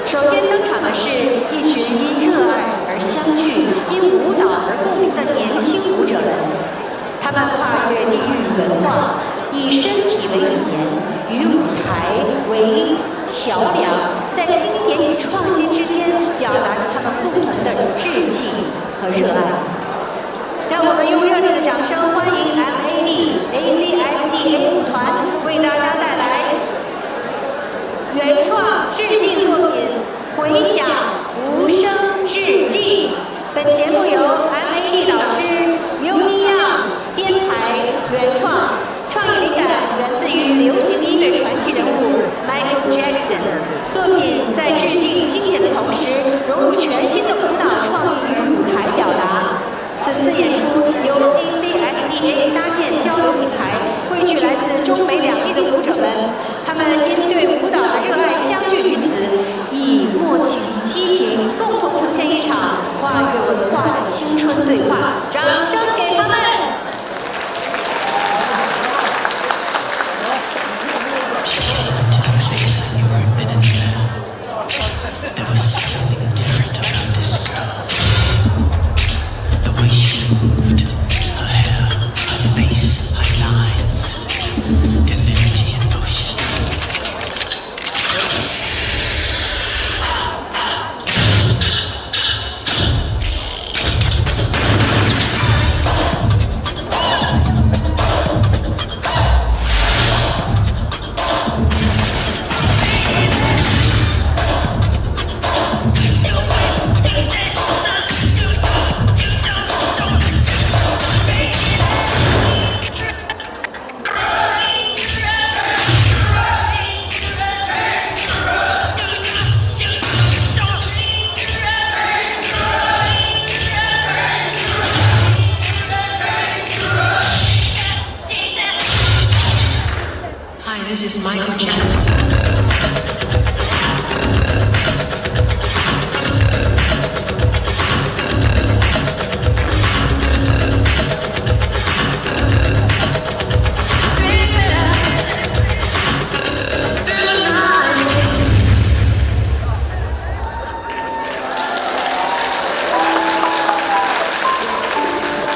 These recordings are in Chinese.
首先登场的是一群因热爱而相聚、因舞蹈而共鸣的年轻舞者们。他们跨越地域文化，以身体为语言，与舞台为桥梁，在经典与创新之间表达着他们共同的志气和热爱。让我们用热烈的掌声欢迎 ACFDA 舞团为大家带来原创致敬作品《回响无声致敬》。本节目由 MAD 老师尤尼亚编排原创，创意灵感源自于流行音乐传奇人物 Michael Jackson。作品在致敬经典的同时，融入全新的舞蹈创意与舞台表达。此次演出由 ACFDA 搭建交流平台，汇聚来自中美两地的舞者们，他们因对舞蹈的热爱相聚于此，以默契与激情共同呈现一场跨越文化的青春对话。掌声给他们！This is Michael Jackson.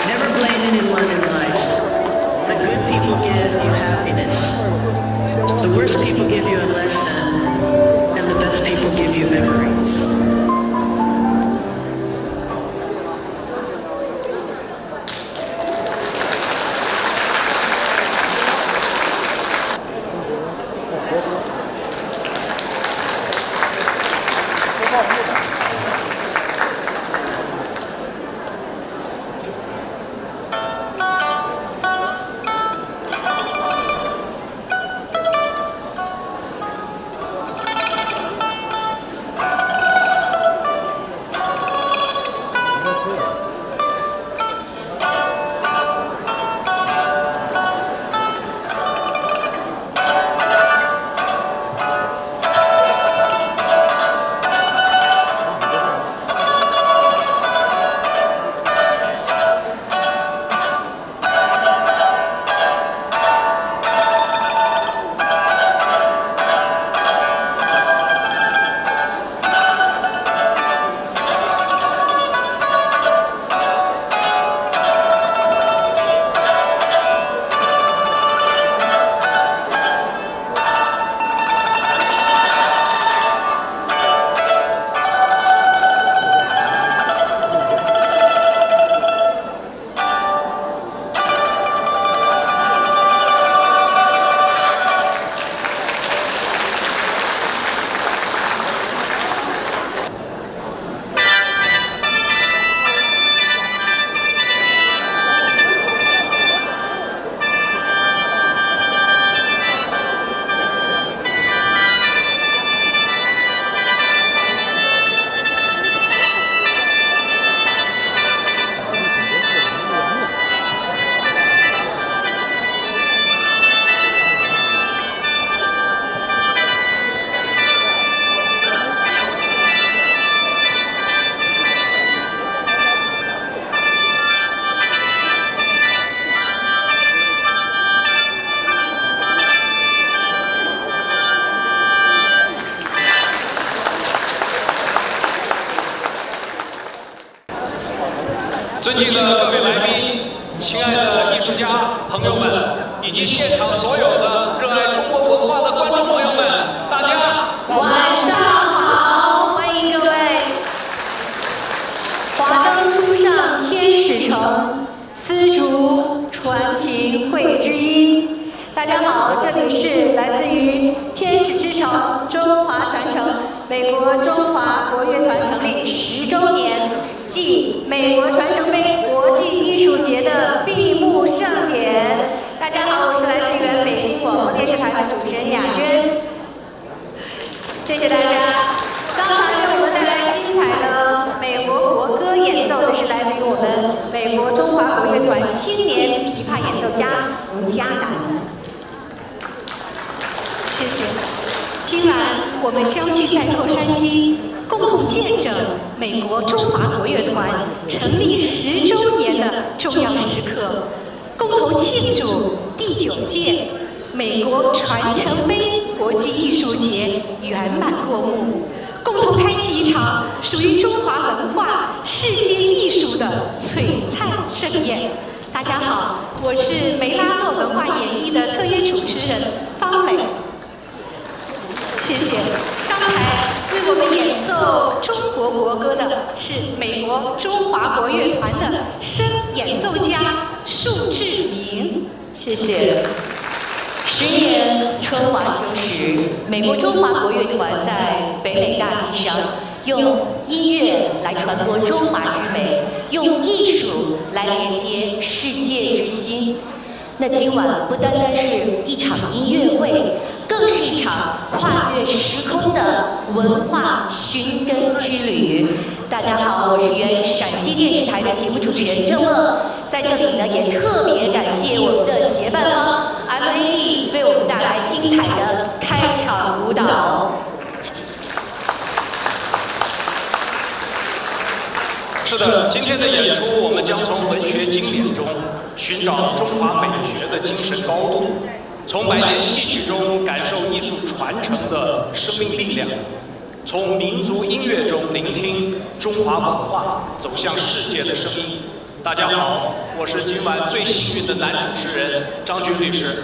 Never blame anyone in life. The good people give you happiness. The worst people give you a lesson, and the best people give you memories. 尊敬的各位来宾，亲爱的艺术家朋友们，以及现场所有的热爱中国文化的观众朋友们，大家晚上好，欢迎各位。华灯初上天使城，丝竹传情会知音。大家好，这里是来自于天使之城中华传承美国中华国乐团成立10周年暨美国传承杯国际艺术节的闭幕盛典。大家好，我是来自于北京广播电视台的主持人雅娟。谢谢大家。刚才为我们带来精彩的美国国歌演奏的是来自于我们美国中华国乐团青年琵琶演奏家吴佳楠。谢谢。今晚我们相聚在洛杉矶，共同见证美国中华国乐团成立10周年的重要时刻，共同庆祝第9届美国传承杯国际艺术节圆满落幕，共同开启一场属于中华文化、世界艺术的璀璨盛宴。大家好，我是梅拉诺文化演艺的特约主持人方磊。谢谢。刚才为我们演奏中国国歌的是美国中华国乐团的声演奏家束志明，谢谢。10年春华秋实，美国中华国乐团在北美大地上用音乐来传播中华之美，用艺术来连接世界之心。那今晚不单单是一场音乐会，更是一场跨越时空的文化寻根之旅。大家好，我是原陕西电视台的节目主持人郑乐，在这里呢也特别感谢我们的协办方 MAD 为我们带来精彩的开场舞蹈。是的，今天的演出我们将从文学经典中寻找中华美学的精神高度，从百年戏曲中感受艺术传承的生命力量，从民族音乐中聆听中华文化走向世界的声音。大家好，我是今晚最幸运的男主持人张军律师。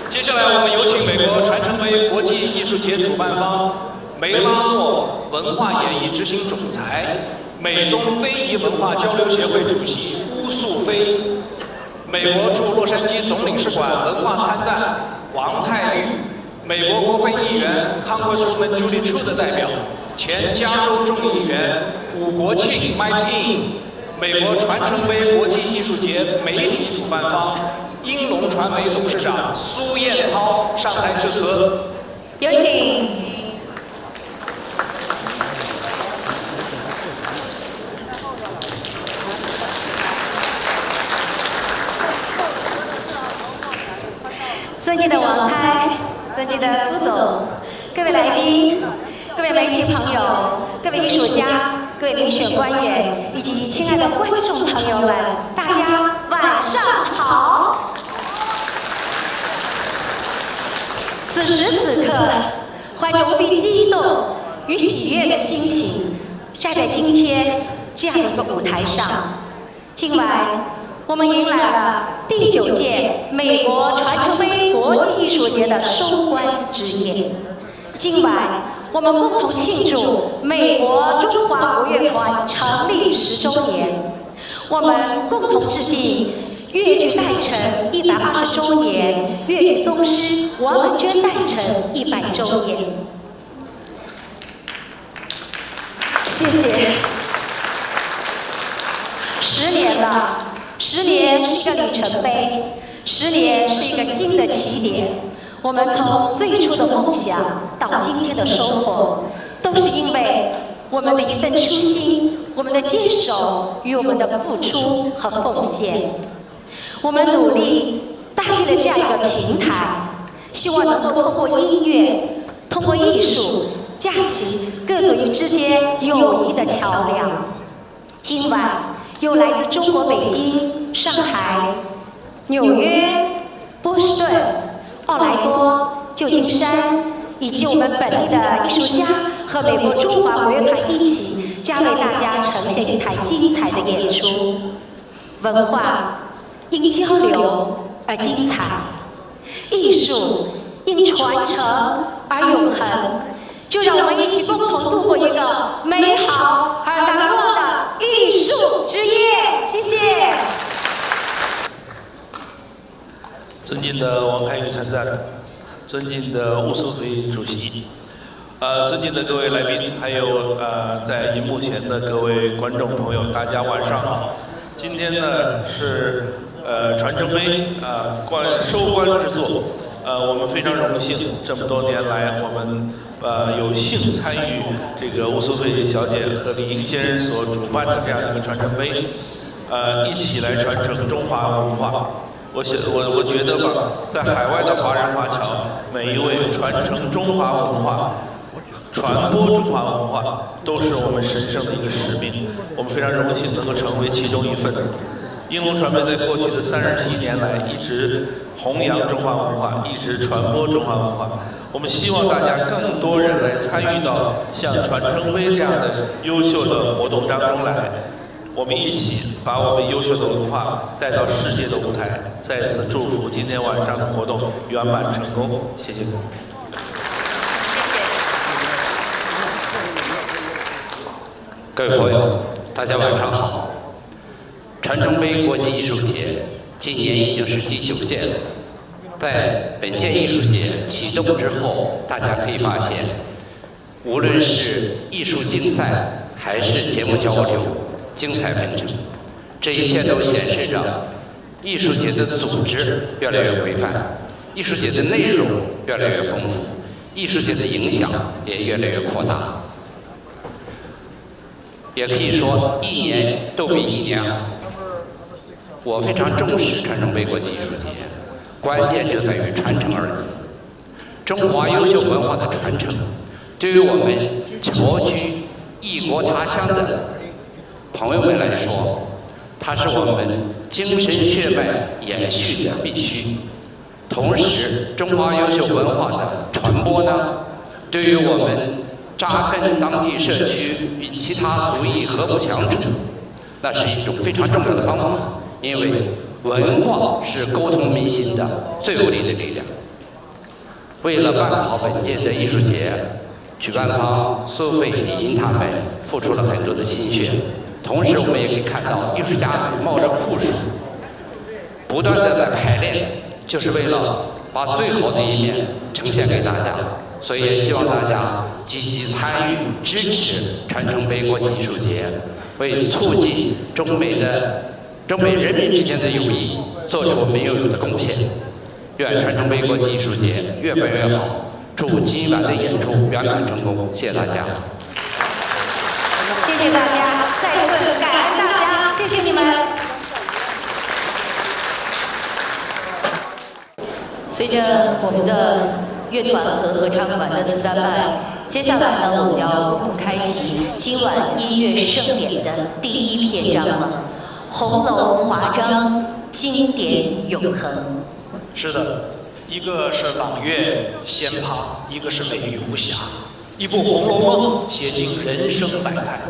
接下来我们有请美国传承杯国际艺术节主办方梅拉诺文化演艺执行总裁、美中非遗文化交流协会主席乌素菲，美国驻洛杉矶总领事馆文化参赞王泰玉，美国国会议员 Congresswoman Julie Chu 的代表，前加州众议员武国庆 Mike In， 美国传承杯国际艺术节媒体主办方英龙传媒董事长苏彦涛上台致辞。有请。尊敬的王猜，尊敬的苏总，各位来宾，各位媒体朋友，各位艺术家，各位评选官员，以及亲爱的观众朋友们，大家晚上好。此时此刻，怀着无比激动与喜悦的心情，站在今天这样的一个舞台上，今晚我们迎来了第9届美国传承杯国际艺术节的收官之夜。今晚我们共同庆祝美国中华国乐团成立10周年，我们共同致敬粤剧代陈120周年，粤剧宗师王文娟代陈100周年。谢谢。10年了。10年是一个里程碑，10年是一个新的起点。我们从最初的梦想到今天的收获，都是因为我们的一份初心，我们的坚守与我们的付出和奉献。我们努力搭建了这样一个平台，希望能够通过音乐，通过艺术，架起各族裔之间友谊的桥梁。今晚有来自中国北京、上海、纽约、波士顿、奥莱多、旧金山，以及我们本地的艺术家和美国中华国乐团一起，将为大家呈现一台精彩的演出。文化因交流而精彩，艺术因传承而永恒。就让我们一起共同度过一个美好而难忘的艺术之夜。谢谢。尊敬的王开宇参赞，尊敬的乌苏菲主席，尊敬的各位来宾，还有在荧幕前的各位观众朋友，大家晚上好。今天呢是传承杯收官之作，我们非常荣幸，这么多年来我们有幸参与这个乌苏菲小姐和李英先生所主办的这样一个传承杯，一起来传承中华文化。我觉得吧，在海外的华人华侨，每一位传承中华文化、传播中华文化，都是我们神圣的一个使命。我们非常荣幸能够成为其中一份子。英龙传媒在过去的37年来，一直弘扬中华文化，一直传播中华文化。我们希望大家更多人来参与到像传承杯这样的优秀的活动当中来。我们一起把我们优秀的文化带到世界的舞台。再次祝福今天晚上的活动圆满成功，谢谢。各位朋友，大家晚上好。传承杯国际艺术节今年已经是第9届了。在本届艺术节启动之后，大家可以发现，无论是艺术竞赛还是节目交流，精彩纷呈，这一切都显示着艺术节的组织越来越规范，艺术节的内容越来越丰富，艺术节的影响也越来越扩大。也可以说，一年都比一年好。我非常重视传承杯国际艺术节，关键就在于传承二字。中华优秀文化的传承，对于我们侨居异国他乡的朋友们来说，它是我们精神血脉延续的必须。同时，中华优秀文化的传播呢，对于我们扎根当地社区与其他族裔和睦相处，那是一种非常重要的方法。因为文化是沟通民心的最有力的力量。为了办好本届的艺术节，举办方苏菲、李英他们付出了很多的心血。同时，我们也可以看到，艺术家们冒着酷暑，不断的在排练，就是为了把最好的一面呈现给大家。所以，也希望大家积极参与、支持传承杯国际艺术节，为促进中美人民之间的友谊做出我们应有的贡献。愿传承杯国际艺术节越办越好，祝今晚的演出圆满成功。谢谢大家。谢谢大家，再次感恩大家，谢谢你们。随着我们的乐团和合唱团的standby，接下来呢，我们要共同开启今晚音乐盛典的第一篇章了。红楼华章，经典永恒。是的，一个是朗月仙葩，一个是美玉无瑕。一部《红楼梦》写尽人生百态，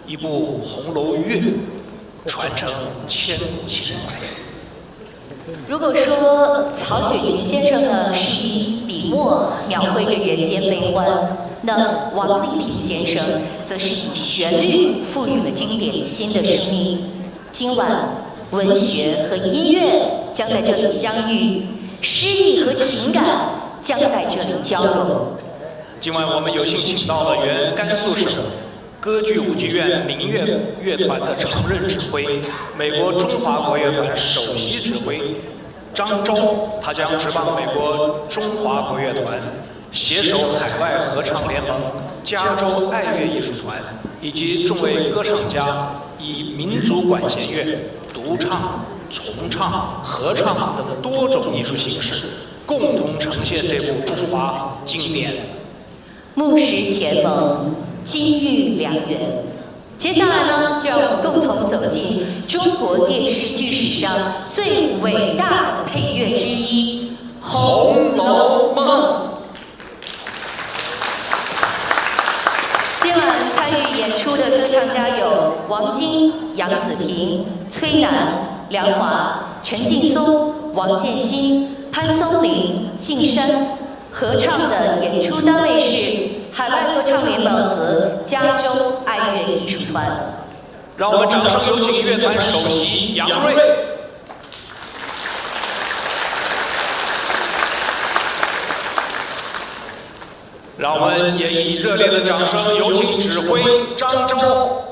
一部《红楼月》传承千古情怀。如果说曹雪芹先生呢是以笔墨描绘着人间悲欢，那王丽萍先生则是以旋律赋予了经典新的生命。今晚，文学和音乐将在这里相遇，诗意和情感将在这里交融。今晚我们有幸请到了原甘肃省歌剧舞剧院民乐乐团的常任指挥，美国中华国乐团首席指挥张昭，他将执棒美国中华国乐团，携手海外合唱联盟、加州爱乐艺术团以及众位歌唱家，以民族管弦乐、独唱、重唱、合唱等多种艺术形式，共同呈现这部中华经典。木石前盟，金玉良缘。接下来呢，就让我们共同走进中国电视剧史上最伟大的配乐之一《红楼梦》。家有王晶、杨紫萍、崔楠、梁华、陈劲松、王建新、潘松龄、晋升。合唱的演出单位是海外合唱联盟和加州爱乐艺术团。让我们掌声有请乐团首席杨瑞。让我们也以热烈的掌声有请指挥张昭。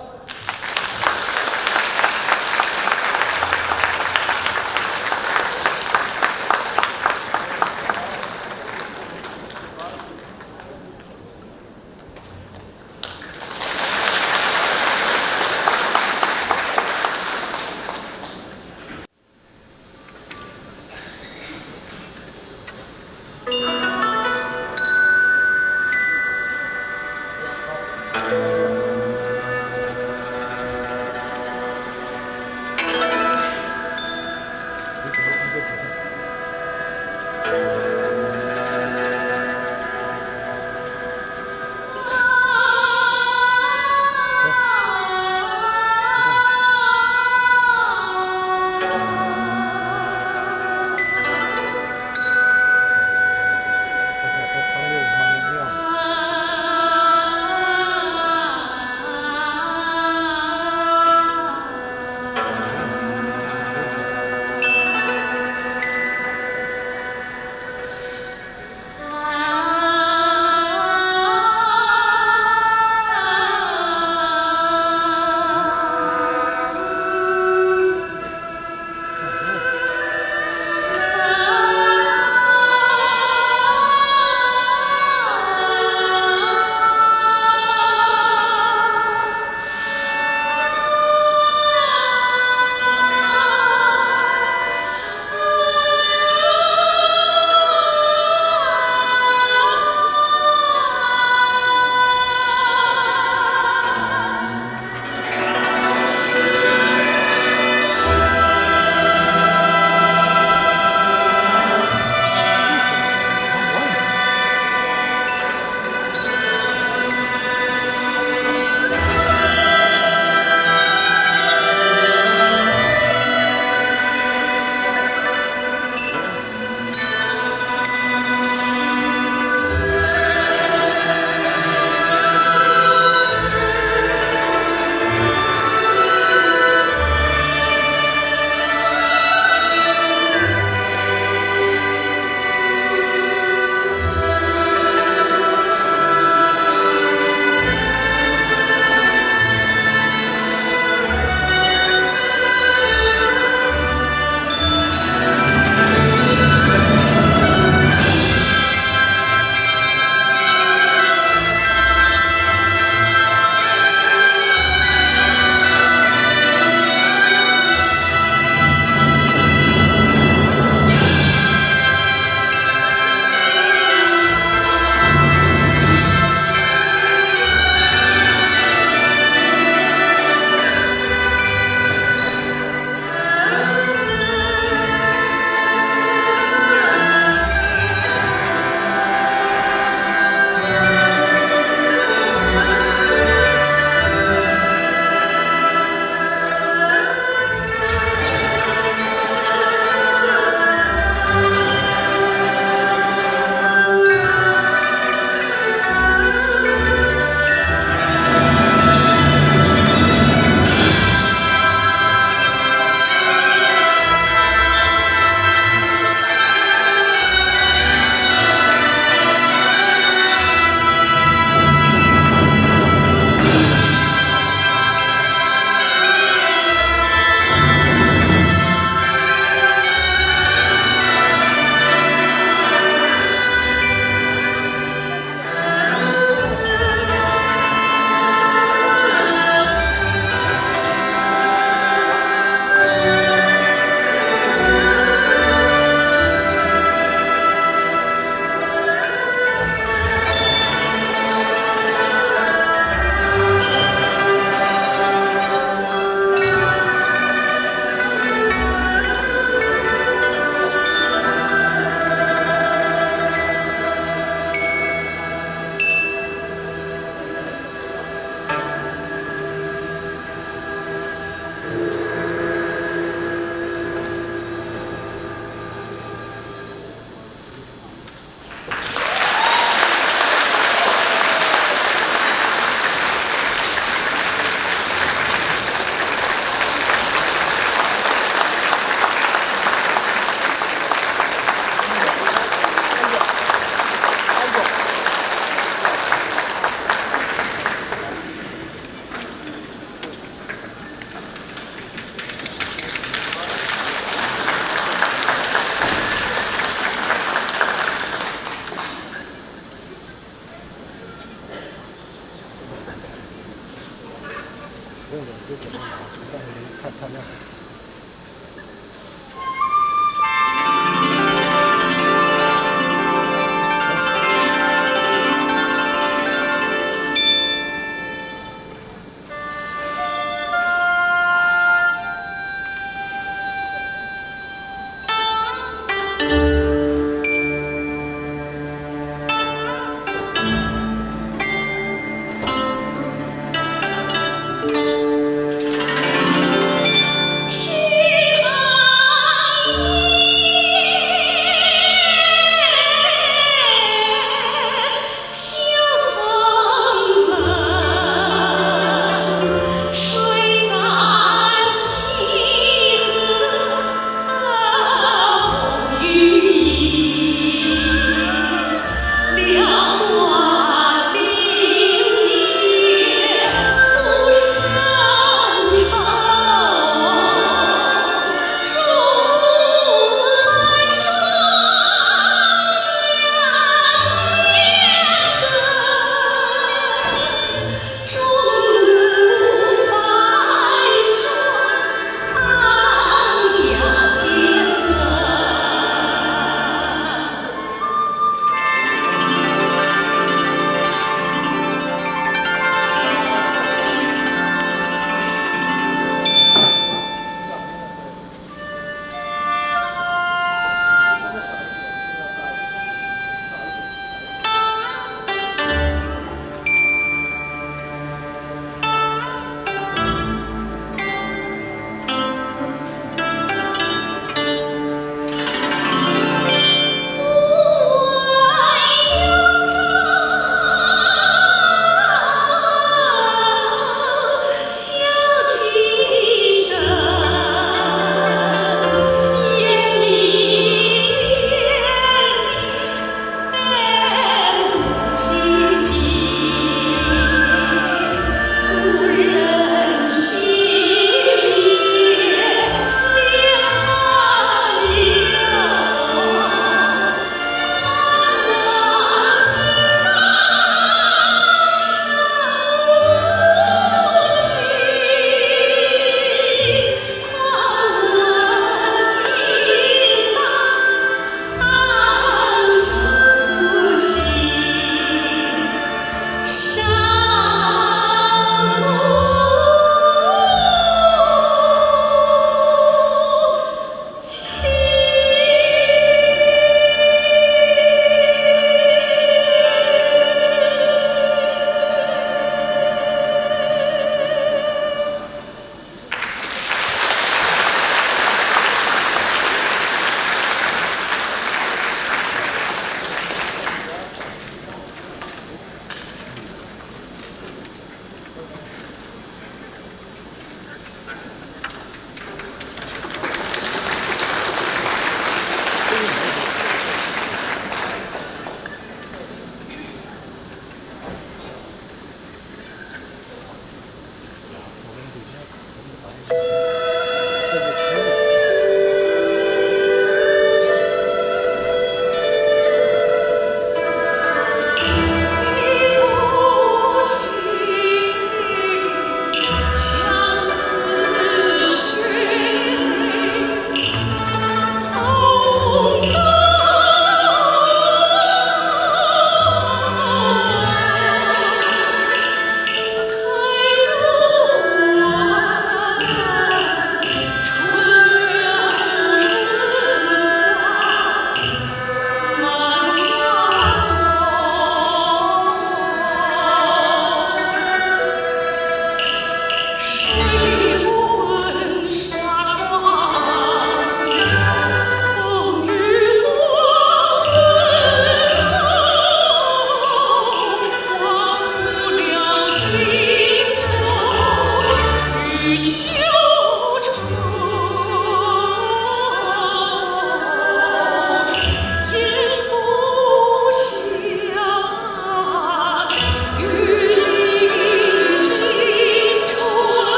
是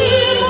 Thank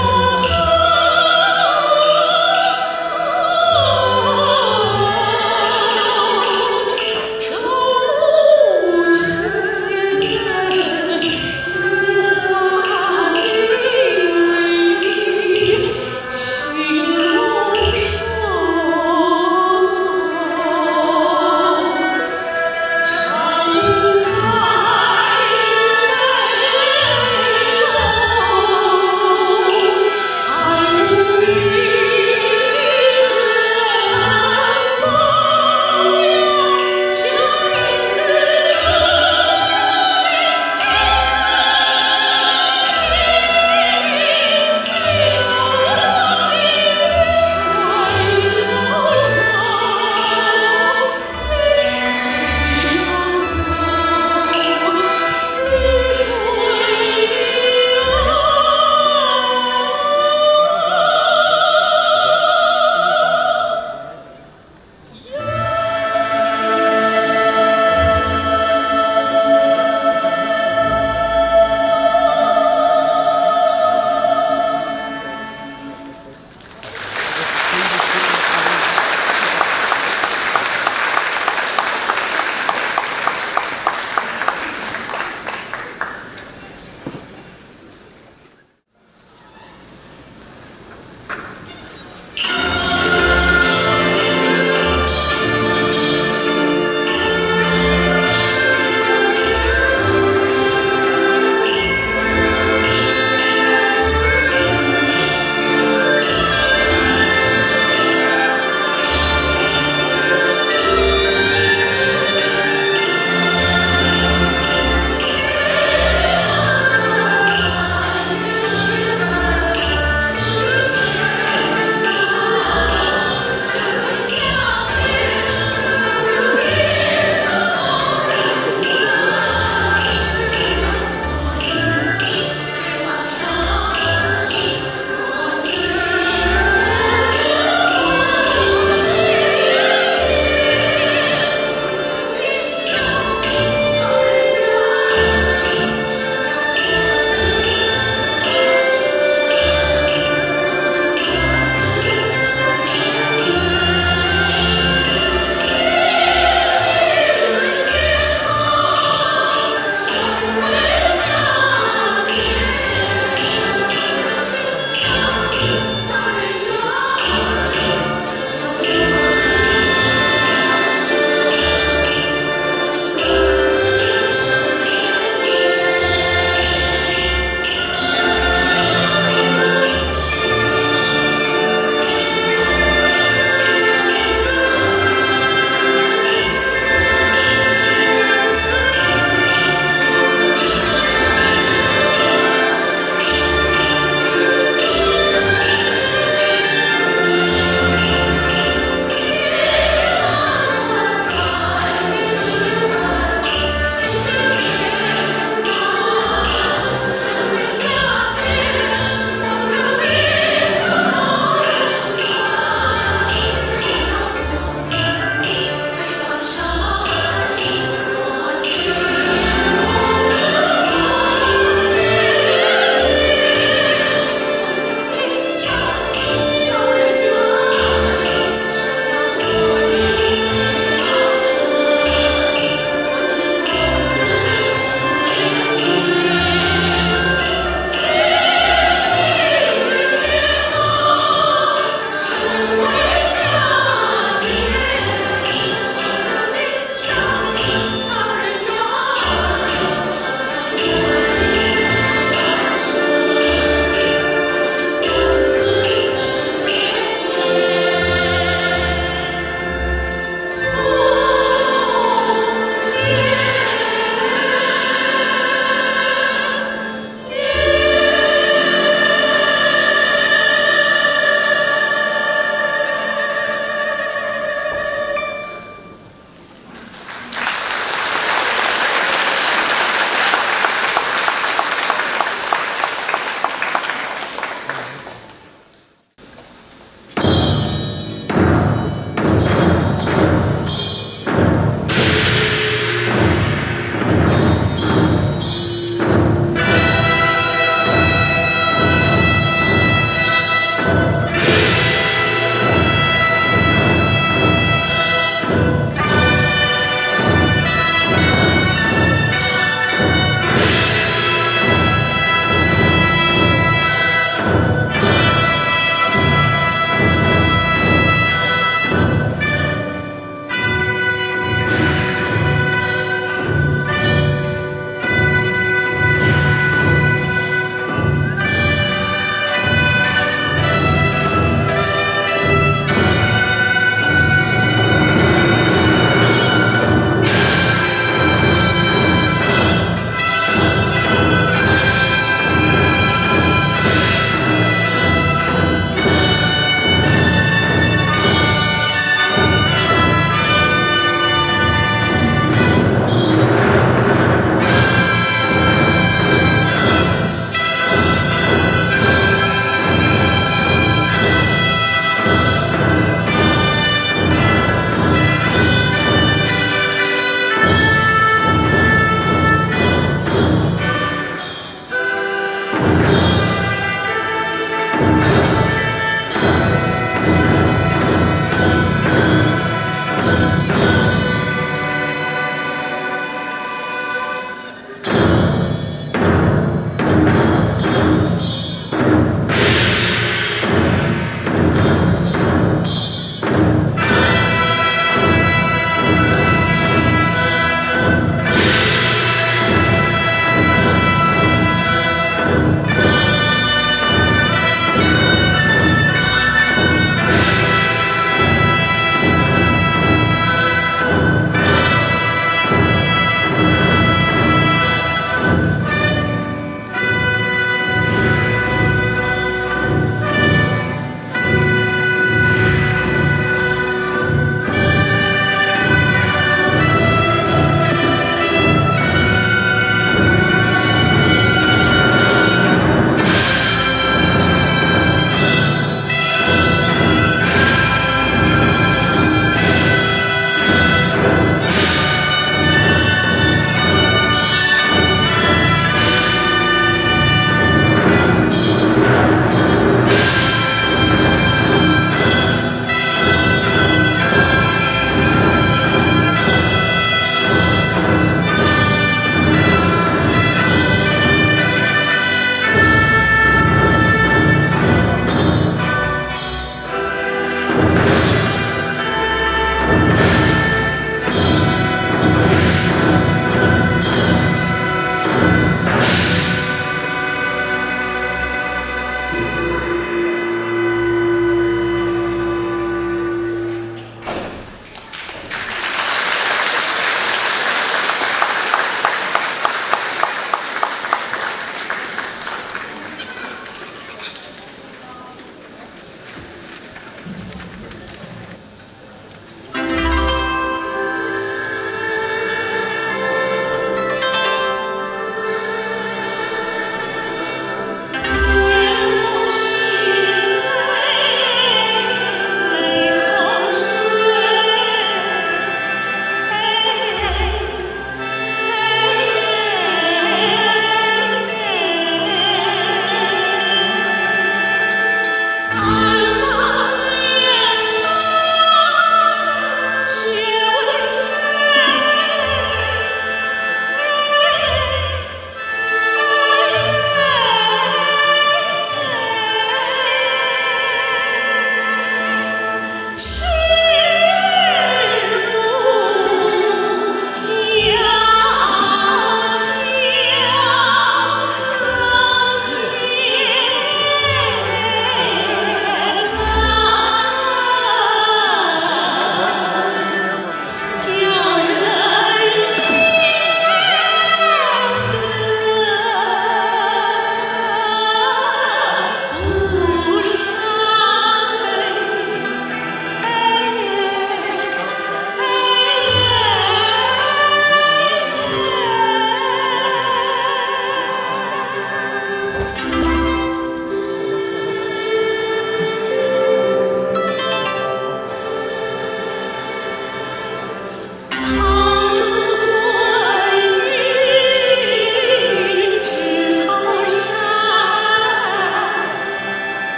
愿复兴。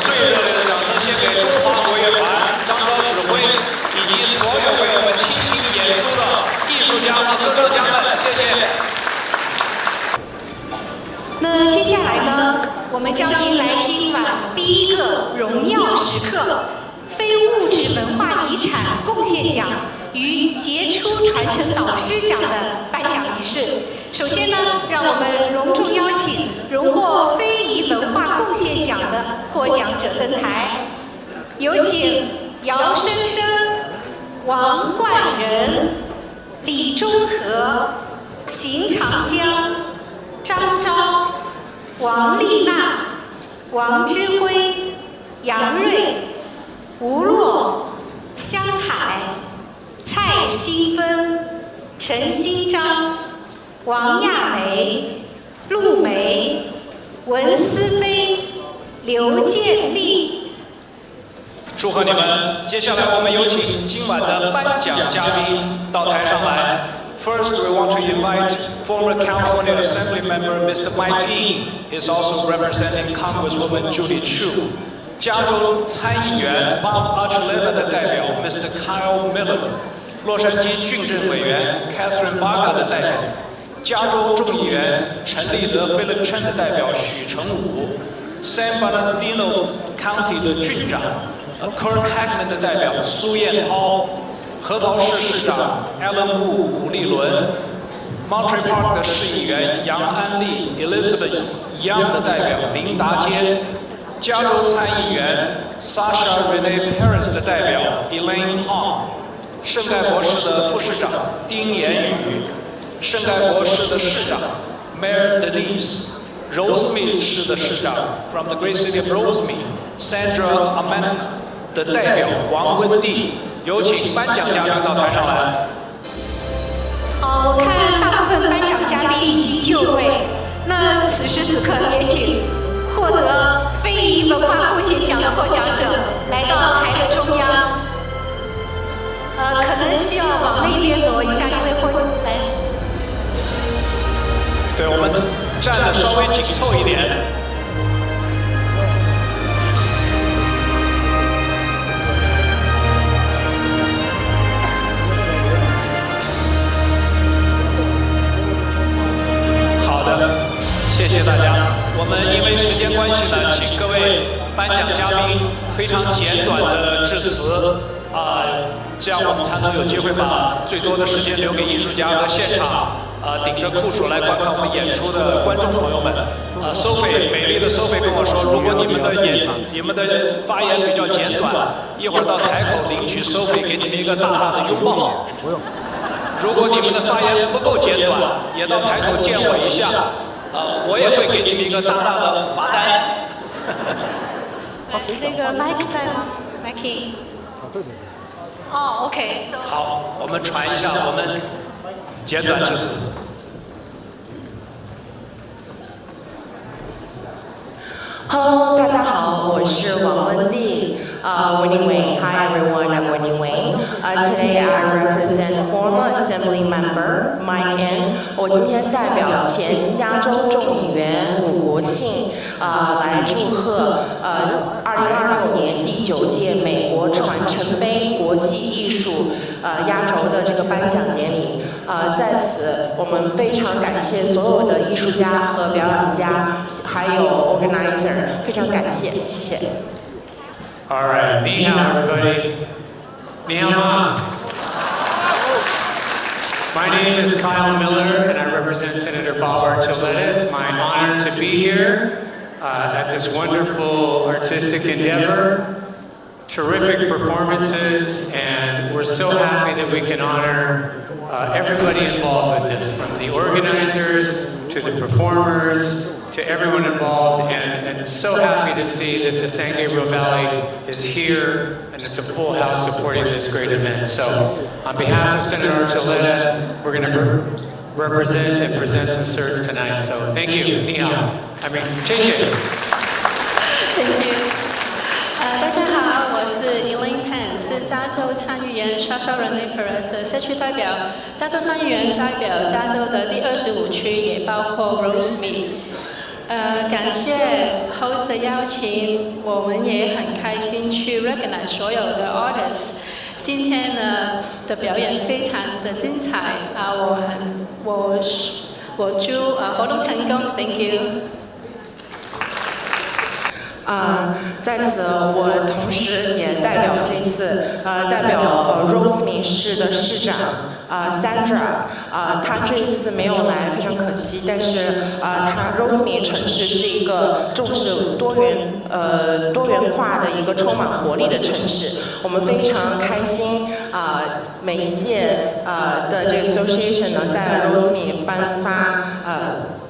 最热烈的掌声献给中华国乐团张昭指挥以及所有为我们倾情演出的艺术家和歌唱家们，谢谢。那接下来呢，我们将迎来今晚第一个荣耀时刻——非物质文化遗产贡献奖与杰出传承导师奖的颁奖仪式。首先呢，让我们隆重邀请荣获非遗文化贡献奖的获奖者登台，有请姚生生、王冠仁、李中和、邢长江、张昭、王丽娜、王之辉、杨瑞、吴洛、香海、蔡新芬、陈新章、王亚梅、陆梅、文思飞、刘建立。祝贺你们！接下来我们有请今晚的颁奖嘉宾到台上来。First, we want to invite former California Assembly member Mr. Mike Lee. He's also representing Congresswoman Julie Chu. 加州参议员 Bob Archuleta 的代表 Mr. Kyle Miller. 洛杉矶郡镇委员 Catherine Barker 的代表。加州众议员陈立德 Philip Chen 的代表许成武。San Bernardino County 的郡长 Kurt Hackman 的代表苏彦涛。核桃市市长 Alan Wu 古立伦 ，Monterey Park 的市议员杨安利 Elizabeth Young 的代表林达坚，加州参议员 Sasha Renee Perez 的代表 Elaine Hong， 圣盖博市的副市长丁延宇，圣盖博市的市长 Mayor Denise，Rosemead 市的市长 From the Great City of Rosemead Sandra Amanta 的代表王温蒂。有请颁奖嘉宾到台上来。好，我看大部分颁奖嘉宾已经就位，那此时此刻也请获得非遗文化贡献奖的获奖者来到台的中央。可能需要往那边挪一下，因为会来。对，我们站得稍微紧凑一点。谢谢大家。我们因为时间关系呢，请各位颁奖嘉宾非常简短的致辞这样我们才能有机会把最多的时间留给艺术家和现场顶着酷暑来观看我们演出的观众朋友们。Sophie 美丽的 Sophie 跟我说，如果你们的发言比较简短，一会儿到台口领取 Sophie 给你们一个大大的拥抱。如果你们的发言不够简短，也到台口见我一下。我也会给你们一个大大的罚单。那个 Mike 在吗 ？Mike。哦 ，OK。好，我们传一下我们简短致辞。Hello， 大家好，我是王温蒂。Winnie Wayne. Hi everyone, I'm Winnie Wayne. Today I represent former Assembly member Mike N. 我今天代表前加州众议员伍国庆来祝贺2026年第9届美国传承杯国际艺术压轴的这个颁奖典礼。在此我们非常感谢所有的艺术家和表演家，还有 organizer， 非常感谢，谢谢。All right, 你好 everybody. 你好吗？ My name is Kyle Miller and I represent Senator Bob Archuleta. It's my honor to be here at this wonderful artistic endeavor. Terrific performances, and we're so happy that we can honor everybody involved with this, from the organizers to the performers to everyone involved, and so happy to see that the San Gabriel Valley is here and it's a full house supporting this great event. So on behalf of Senator Archuleta, we're going to represent and present some certs tonight. So thank you. 你好。谢谢。Thank you. 大家好，我是 Elaine Pan， 是加州参议员 Sasha Renee Perez 的社区代表。加州参议员代表加州的第25区，也包括 Rosemead。感谢 host 的邀请，我们也很开心去 recognize 所有的 artists。今天呢的表演非常的精彩啊，我祝活动成功 ，Thank you。在此我同时也代表这次代表Rosemead 市的市长Sandra，她这次没有来，非常可惜。但是Rosemead 城市是一个重视多元化的一个充满活力的城市。我们非常开心每一届的这个 association 呢，在 Rosemead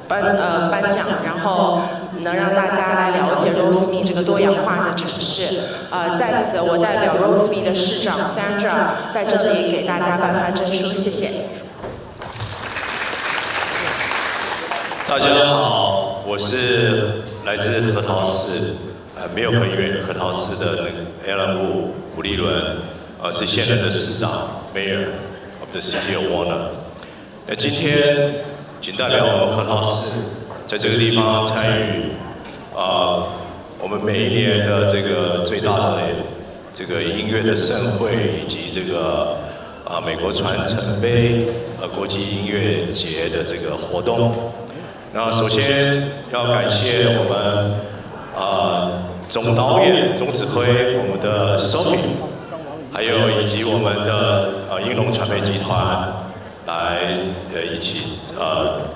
颁奖，然后能让大家来了解 Rosemead 这个多样化的城市。在此，我代表 Rosemead 的市长 Sandra 在这里给大家颁发证书，谢谢。大家好，我是来自核桃市，没有很远，核桃市的那个 Alan Wu 胡立伦，是现任的市长 Mayor of the City of Warner。今天仅代表我们核桃市，在这个地方参与我们每一年的这个最大的这个音乐的盛会，以及这个美国传承杯国际音乐节的这个活动。那首先要感谢我们总导演、总指挥我们的 Sophie， 还有以及我们的英龙传媒集团来一起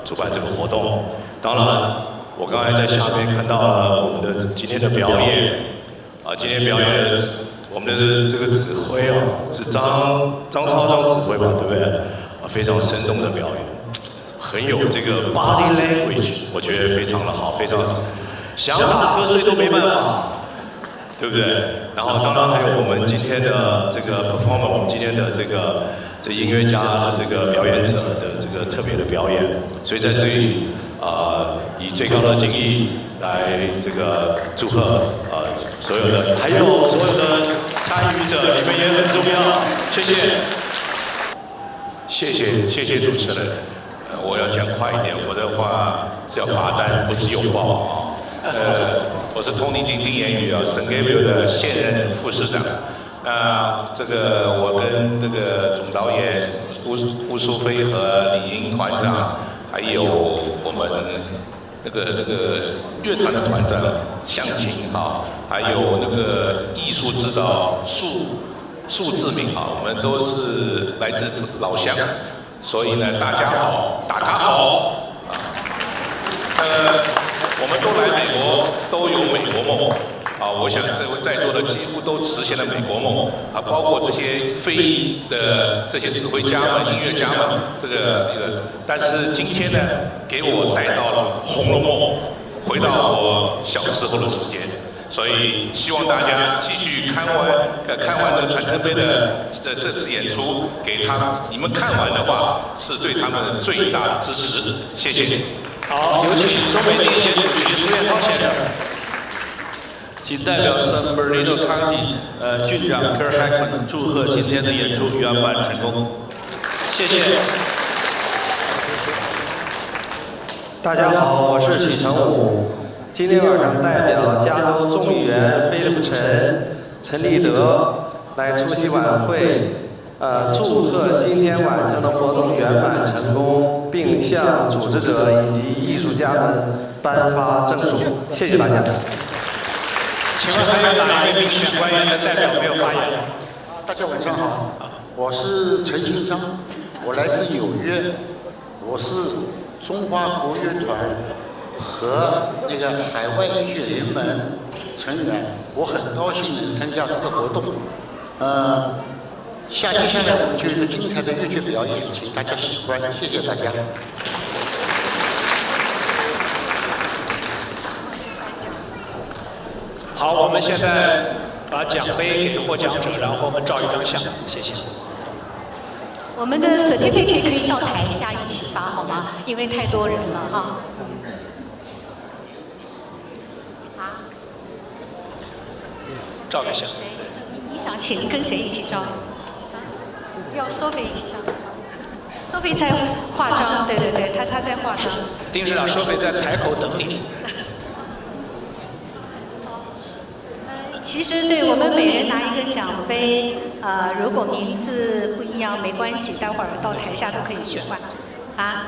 主办这个活动。当然，我刚才在下面看到了我们的今天的表演今天表演的我们的这个指挥是张超指挥吧，对不对？非常生动的表演。很有这个 body language， 我觉得非常的好，非常想打瞌睡都没办法，对不对？然后当然还有我们今天的这个 performer， 我们今天的这音乐家的这个表演者的这个特别的表演，所以在这里以最高的敬意来这个祝贺所有的，还有所有的参与者，你们也很重要，谢谢，谢谢主持人。我要讲快一点，否则的话是要罚单，不是拥抱我是通灵丁言语圣 Gabriel 的现任副市长。这个我跟这个总导演吴淑菲和李英团长，还有我们那个乐团的团长向晴还有那个艺术指导苏志明我们都是来自老乡。所以呢，大家好，大家好我们都来美国，都有美国梦我想在座的几乎都实现了美国梦包括这些非裔的这些指挥家们、音乐家们，但是今天呢，给我带到了《红楼梦》，回到我小时候的时间。所以希望大家继续看完的传承杯的这次演出，给你们看完的话，是对他们最大的支持。谢谢。好，有请中美电影节主席苏彦涛先生。仅代表 San Bernardino County 郡长 Kurt Hackman 祝贺今天的演出圆满成功。谢谢。大家好，我是许成武。今天晚上代表加州众议员菲利普陈立德来出席晚会，祝贺今天晚上的活动圆满成功，并向组织者以及艺术家们颁发证书。谢谢大家。请问还有哪一位民选官员的代表没有发言？大家晚上好，我是陈新章，我来自纽约，我是中华国乐团和那个海外音乐联盟成员，我很高兴能参加这个活动。接下来我们就有一个精彩的乐剧表演，请大家喜欢，谢谢大家。好，我们现在把奖杯给获奖者，然后我们照一张相，谢谢。我们的 certificate 可以到台下一起发好吗？因为太多人了哈。照个相。你想请跟谁一起照？要 Sophie 一起照。Sophie 在化妆，对，她在化妆。丁市长，Sophie在台口等你。其实对我们每人拿一个奖杯，如果名字不一样没关系，待会儿到台下都可以去换。啊，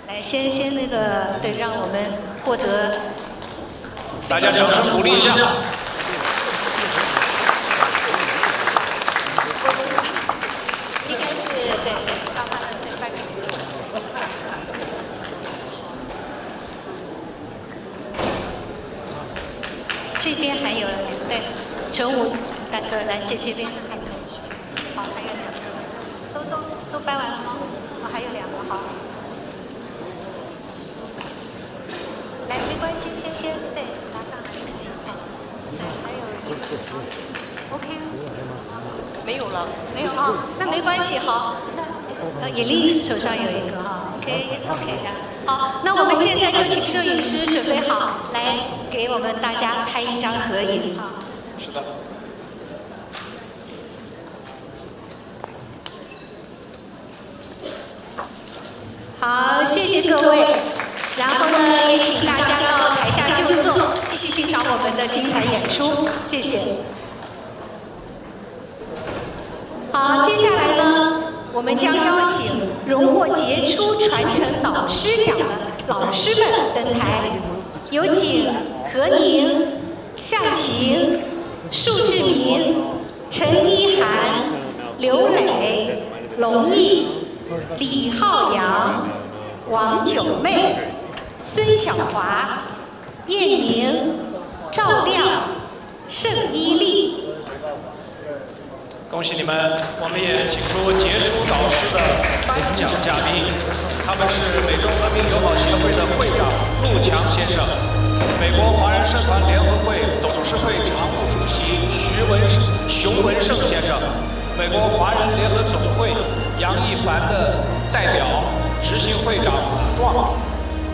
来，先那个，对，让我们获得。大家掌声鼓励一下。应该是对，让他们对颁给你。这边还有对，陈武大哥来这边还有，好，还有2个，都颁完了吗？还有2个，好。来，没关系，先对，拿上来看一下。对，还有1个 ，OK。没有了，没有啊，那没关系，好，那尹丽手上有一个哈 ，OK，it's OK 的。好，那我们现在就请摄影师准备好，来给我们大家拍一张合影。是的。好，谢谢各位。然后呢，也请大家到台下就坐，继续欣赏我们的精彩演出。谢谢。好，接下来呢，我们将邀请荣获杰出传承导师奖的老师们登台，有请何宁、向晴、束志明、陈一涵、刘磊、龙毅、李浩洋、王九妹、孙晓华、叶宁、赵亮、盛一丽。恭喜你们！我们也请出杰出导师的颁奖嘉宾，他们是美中文明友好协会的会长陆强先生，美国华人社团联合会董事会常务主席熊文胜先生，美国华人联合总会杨一凡的代表执行会长马壮，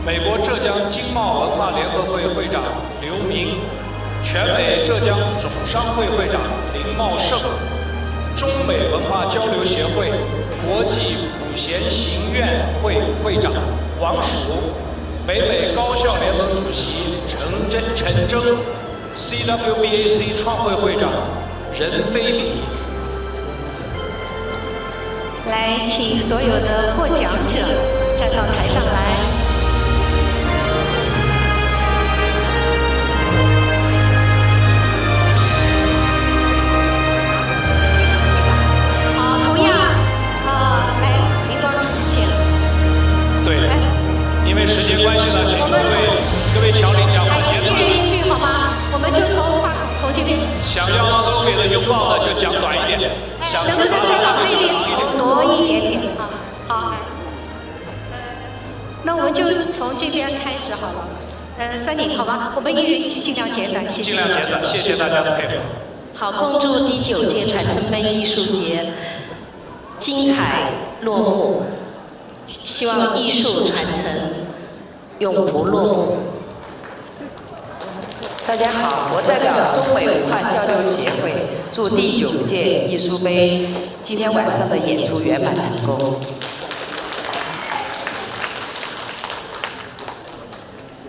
美国浙江经贸文化联合会会长刘明，全美浙江总商会会长林茂胜。中美文化交流协会国际古弦行院会会长王曙，北美高校联盟主席陈征 ，CWBAC 创会会长任飞礼。来，请所有的获奖者站到台上来。因为时间关系呢，请各位侨领讲话。一人一句好吗？我们就从这边。想要收给的拥抱的就讲短一点，想能不能再往那边挪一点点啊？好，那我们就从这边开始好了。3点好吧？我们一人一句，尽量简短，谢谢。尽量简短，谢谢大家的配合。好，恭祝第9届传承杯艺术节精彩落幕，希望艺术传承永不落幕。大家好，我代表中美文化交流协会祝第9届艺术杯今天晚上的演出圆满成功。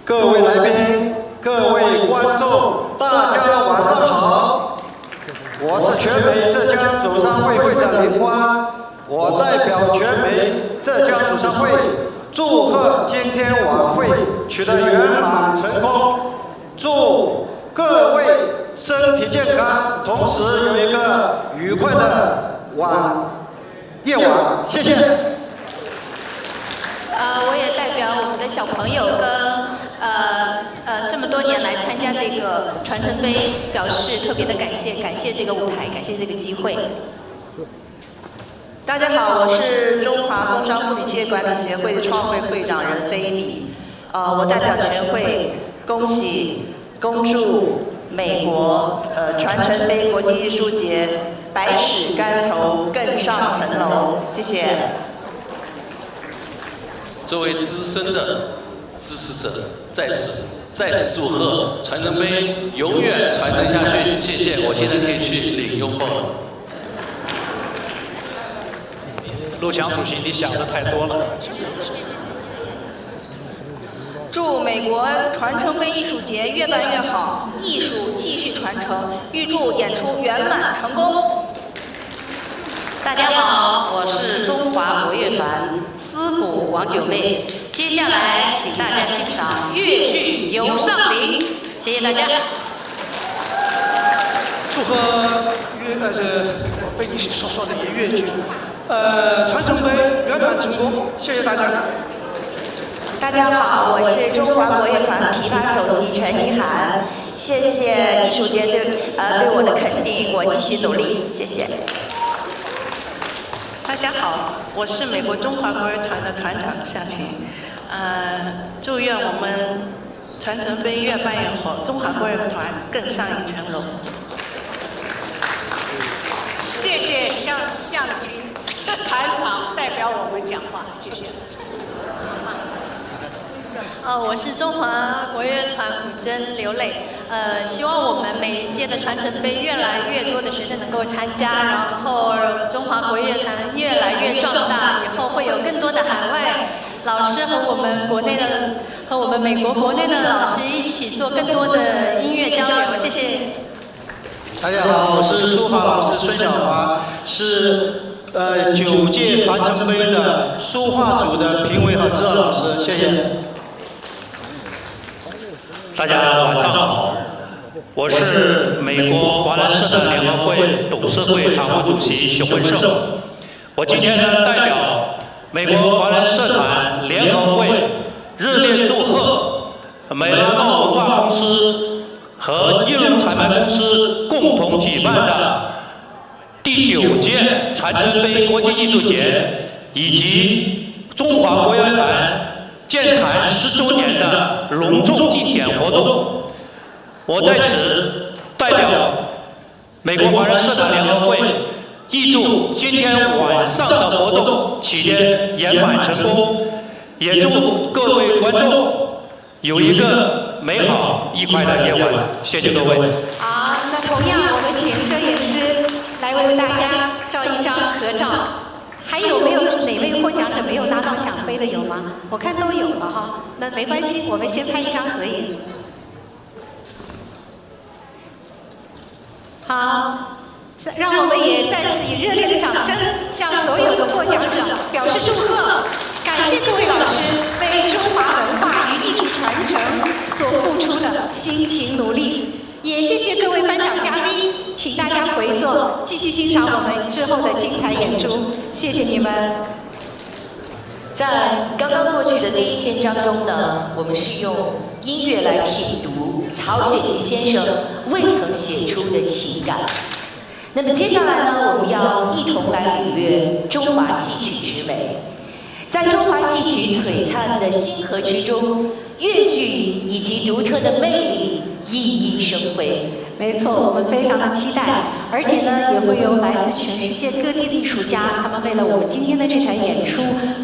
各位来宾、各位观众，大家晚上好！我是全美浙江总商会会长林欢，我代表全美浙江总商会祝贺今天晚会取得圆满成功，祝各位身体健康，同时有一个愉快的夜晚，谢谢。我也代表我们的小朋友跟这么多年来参加这个传承杯表示特别的感谢，感谢这个舞台，感谢这个机会。大家好，我是中华工商妇女企业管理协会的创会会长任飞礼。我代表全会恭祝美国传承杯国际艺术节百尺竿头更上层楼，谢谢。作为资深的支持者，再次祝贺传承杯永远传承下去，谢谢。我现在可以去领拥抱了。陆强主席，你想的太多了。祝美国传承杯艺术节越办越好，艺术继续传承，预祝演出圆满成功。大家好，我是中华国乐团思古王九妹。接下来，请大家欣赏越剧《游上林》，谢谢大家。祝贺被你所说的越剧，传承杯圆满成功，谢谢大家。大家好，我是中华国乐团琵琶首席陈一涵，谢谢艺术节对我的肯定，我继续努力，谢谢。大家好，我是美国中华国乐团的团长向群，祝愿我们传承杯越办越好，中华国乐团更上一层楼。谢谢向群团长代表我们讲话，谢谢。我是中华国乐团古筝刘磊，希望我们每一届的传承杯越来越多的学生能够参加，然后中华国乐团越来越壮大，以后会有更多的海外老师和我们国内的和我们美国国内的老师一起做更多的音乐交流，谢谢。大家好，我是书法老师孙小华，是9届传承杯的书画组的评委和指导老师，谢谢。大家晚上好，我是美国华人社团联合会董事会常务主席熊文胜。我今天呢代表美国华人社团联合会热烈祝贺美兰茂文化公司和翼龙彩排公司共同举办的第9届传承杯国际艺术节以及中华国乐团建坛10周年的隆重祭典活动。我在此代表美国华人社团联合会，预祝今天晚上的活动期间圆满成功，也祝各位观众有一个美好愉快的夜晚。谢谢各位。好，那同样我们请摄影师来为大家照一张合照。还有没有哪位获奖者没有拿到奖杯的有吗？我看都有了哈，那没关系，我们先拍一张合影。好，让我们也再次以热烈的掌声向所有的获奖者表示祝贺，感谢各位老师为中华文化与艺术传承所付出的辛勤努力。也谢谢各位颁奖嘉宾，请大家回座，继续欣赏我们之后的精彩演出。谢谢你们。在刚刚过去的第1篇章中呢，我们是用音乐来品读曹雪芹先生未曾写出的情感。那么接下来呢，我们要一同来领略中华戏曲之美。在中华戏曲璀璨的星河之中，越剧以其独特的魅力熠熠生辉。没错，我们非常的期待，而且呢，也会有来自全世界各地的艺术家，他们为了我们今天的这场演出，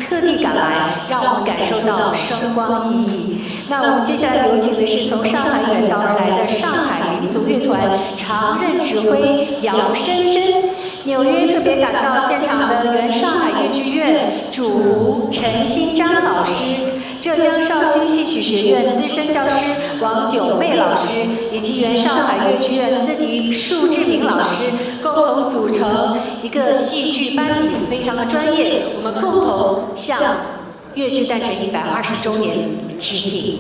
特地赶来，让我们感受到声光熠熠。那我们接下来有请的是从上海远道而来的上海民族乐团常任指挥姚深深，纽约特别赶到现场的原上海越剧院主胡陈新章老师。浙江绍兴戏曲学院资深教师王九妹老师以及原上海越剧院司仪束志明老师共同组成一个戏剧班底，非常的专业。我们共同向越剧诞辰120周年致敬。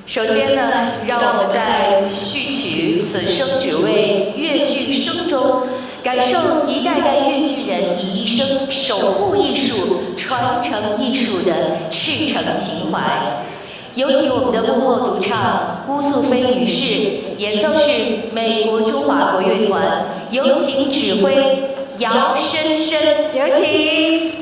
首先呢，让我们在序曲《此生只为越剧声》中，感受一代代越剧人以一生守护艺术、传承艺术的赤诚情怀。有请我们的幕后独唱乌素菲女士，演奏是美国中华国乐团，有请指挥姚深深，有请。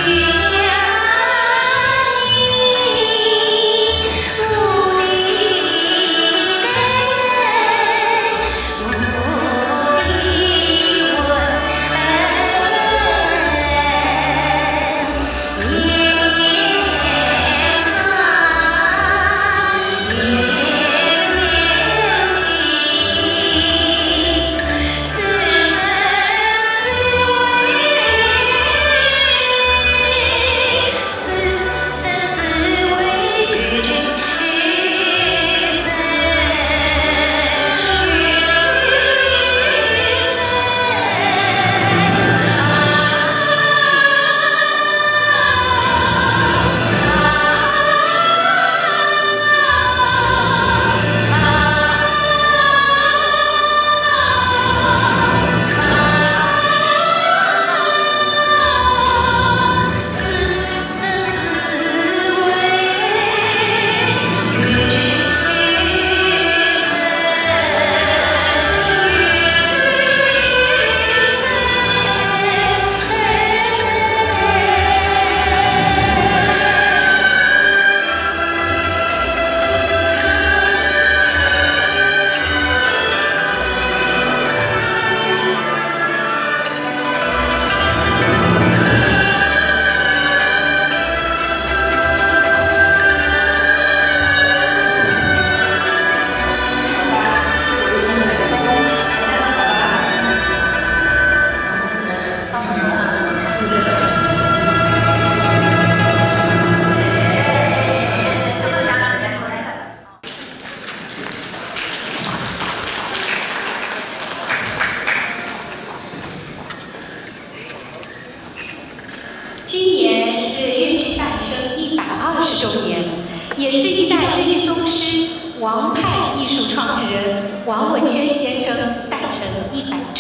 雨下。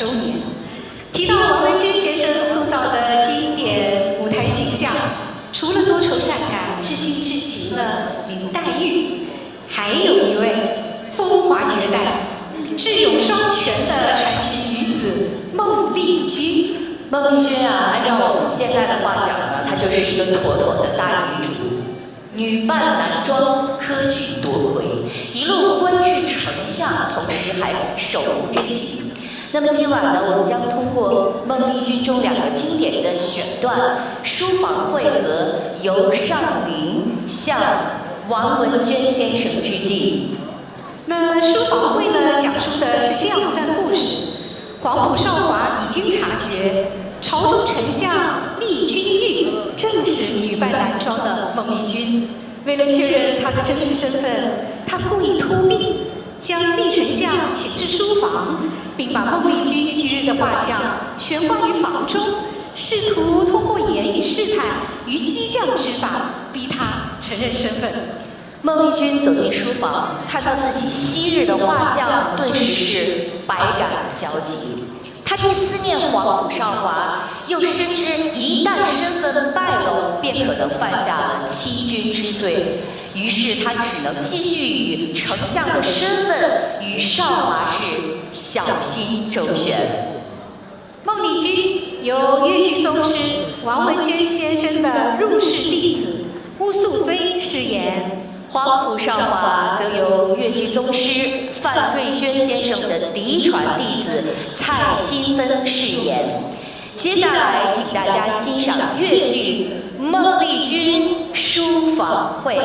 周年。提到王文君先生塑造的经典舞台形象，除了多愁善感、知心知情的林黛玉，还有一位风华绝代、智勇双全的传奇女子孟丽君。孟丽君啊，按照我们现在的话讲呢，她就是一个妥妥的大女主，女扮男装，科举夺魁，一路官至丞相，同时还手无真情。那么今晚呢，我们将通过孟丽君中2个经典的选段——书房会和游上林，向王文娟先生致敬。那书房会呢，讲述的是这样一段故事：黄埔少华已经察觉，朝中丞相厉君玉正是女扮男装的孟丽君。为了确认她的真实身份，他故意托命，将厉丞相请至书房，并把孟丽君昔日的画像悬挂于房中，试图通过言语试探与激将之法，逼他承认身份。孟丽君走进书房，看到自己昔日的画像，顿时是百感交集。她既思念黄埔少华，又深知一旦身份败露，便可能犯下了欺君之罪。于是她只能继续以丞相的身份与少华氏小心周旋。孟丽君由越剧宗师王文娟先生的入室弟子乌素妃饰演。黄埔少华则由越剧宗师范瑞娟先生的嫡传弟子蔡新芬饰演。接下来，请大家欣赏越剧《孟丽君书房会》。《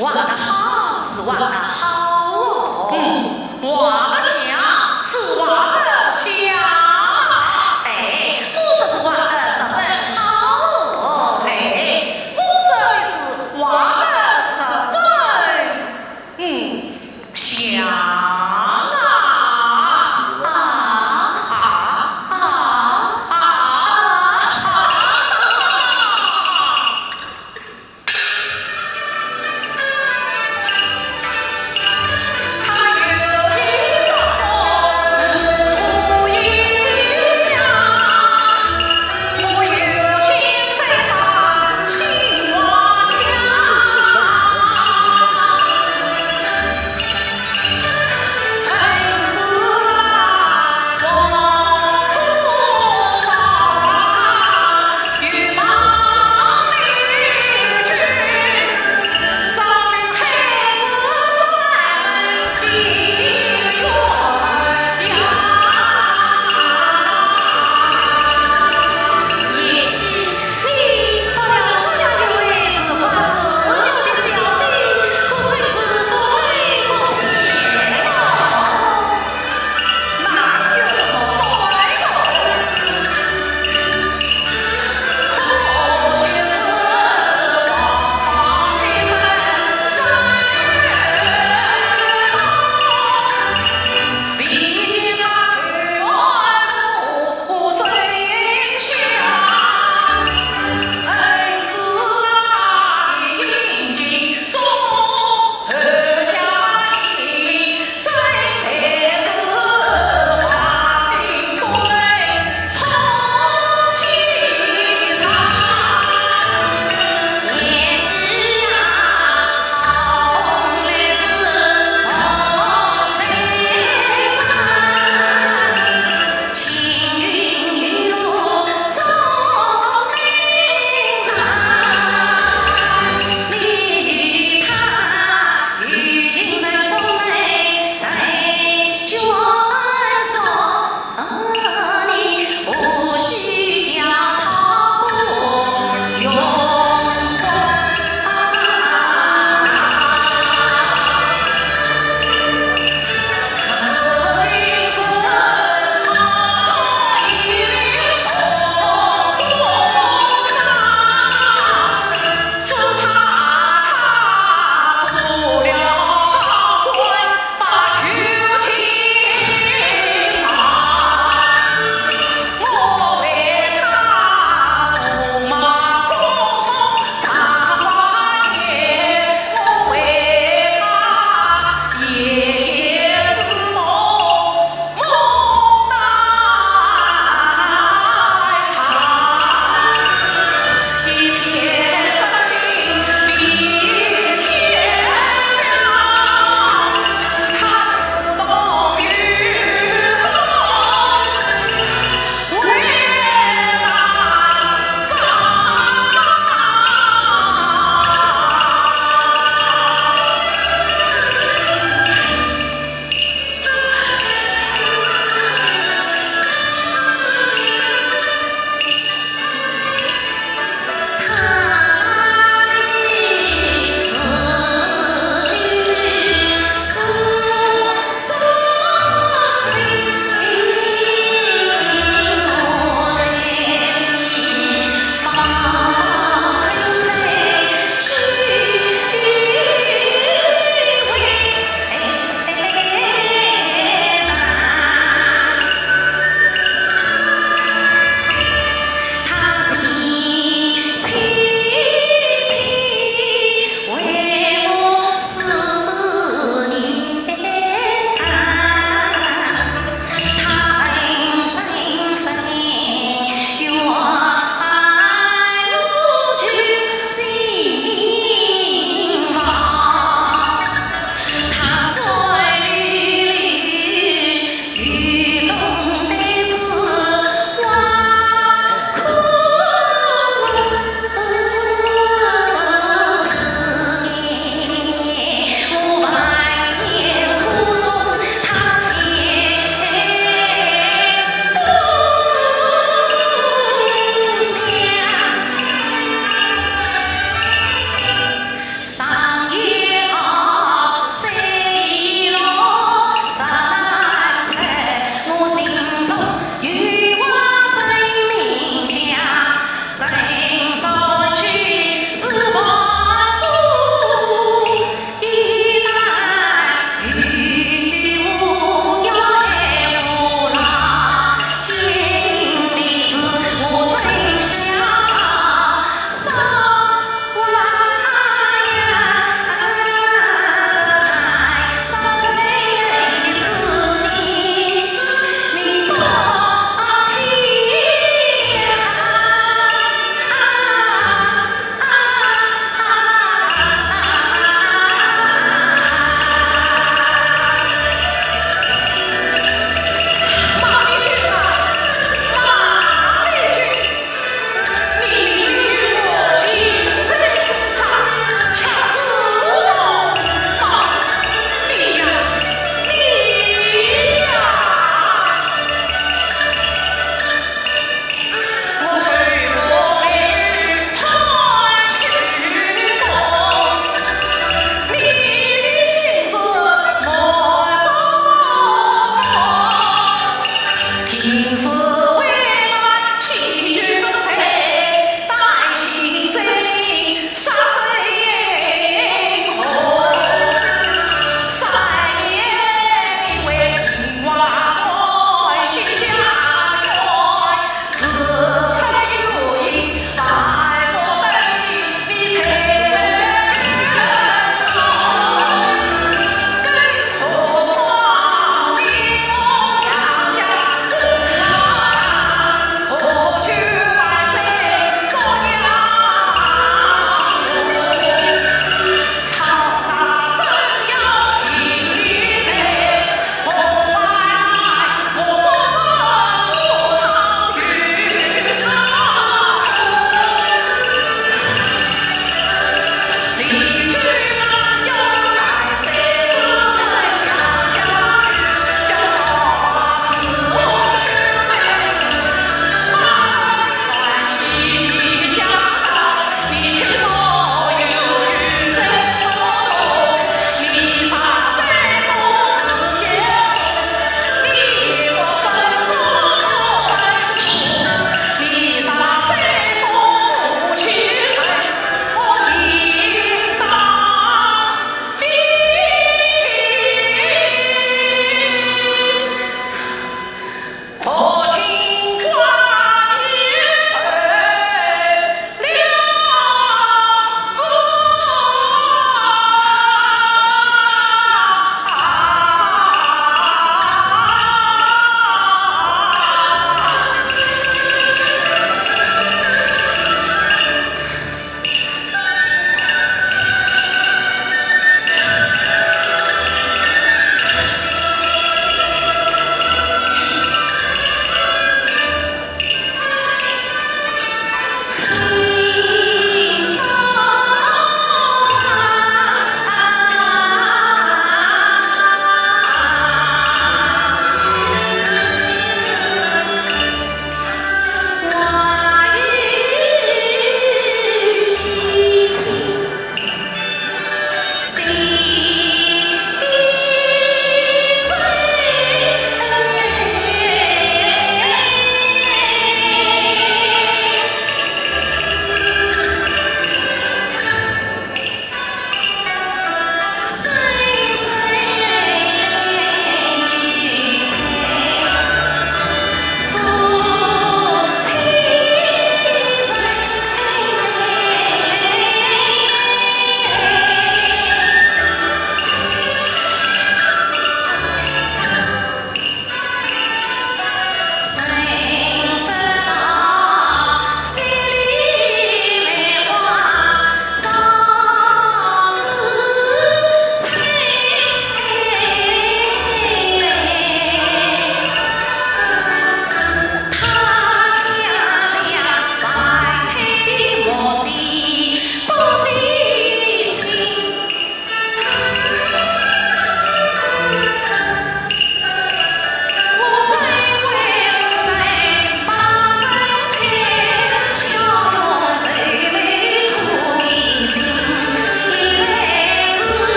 挖得好是挖得好哦，挖得像是挖得像，哎，不是挖得十分好哦，哎，不是挖得十分，像。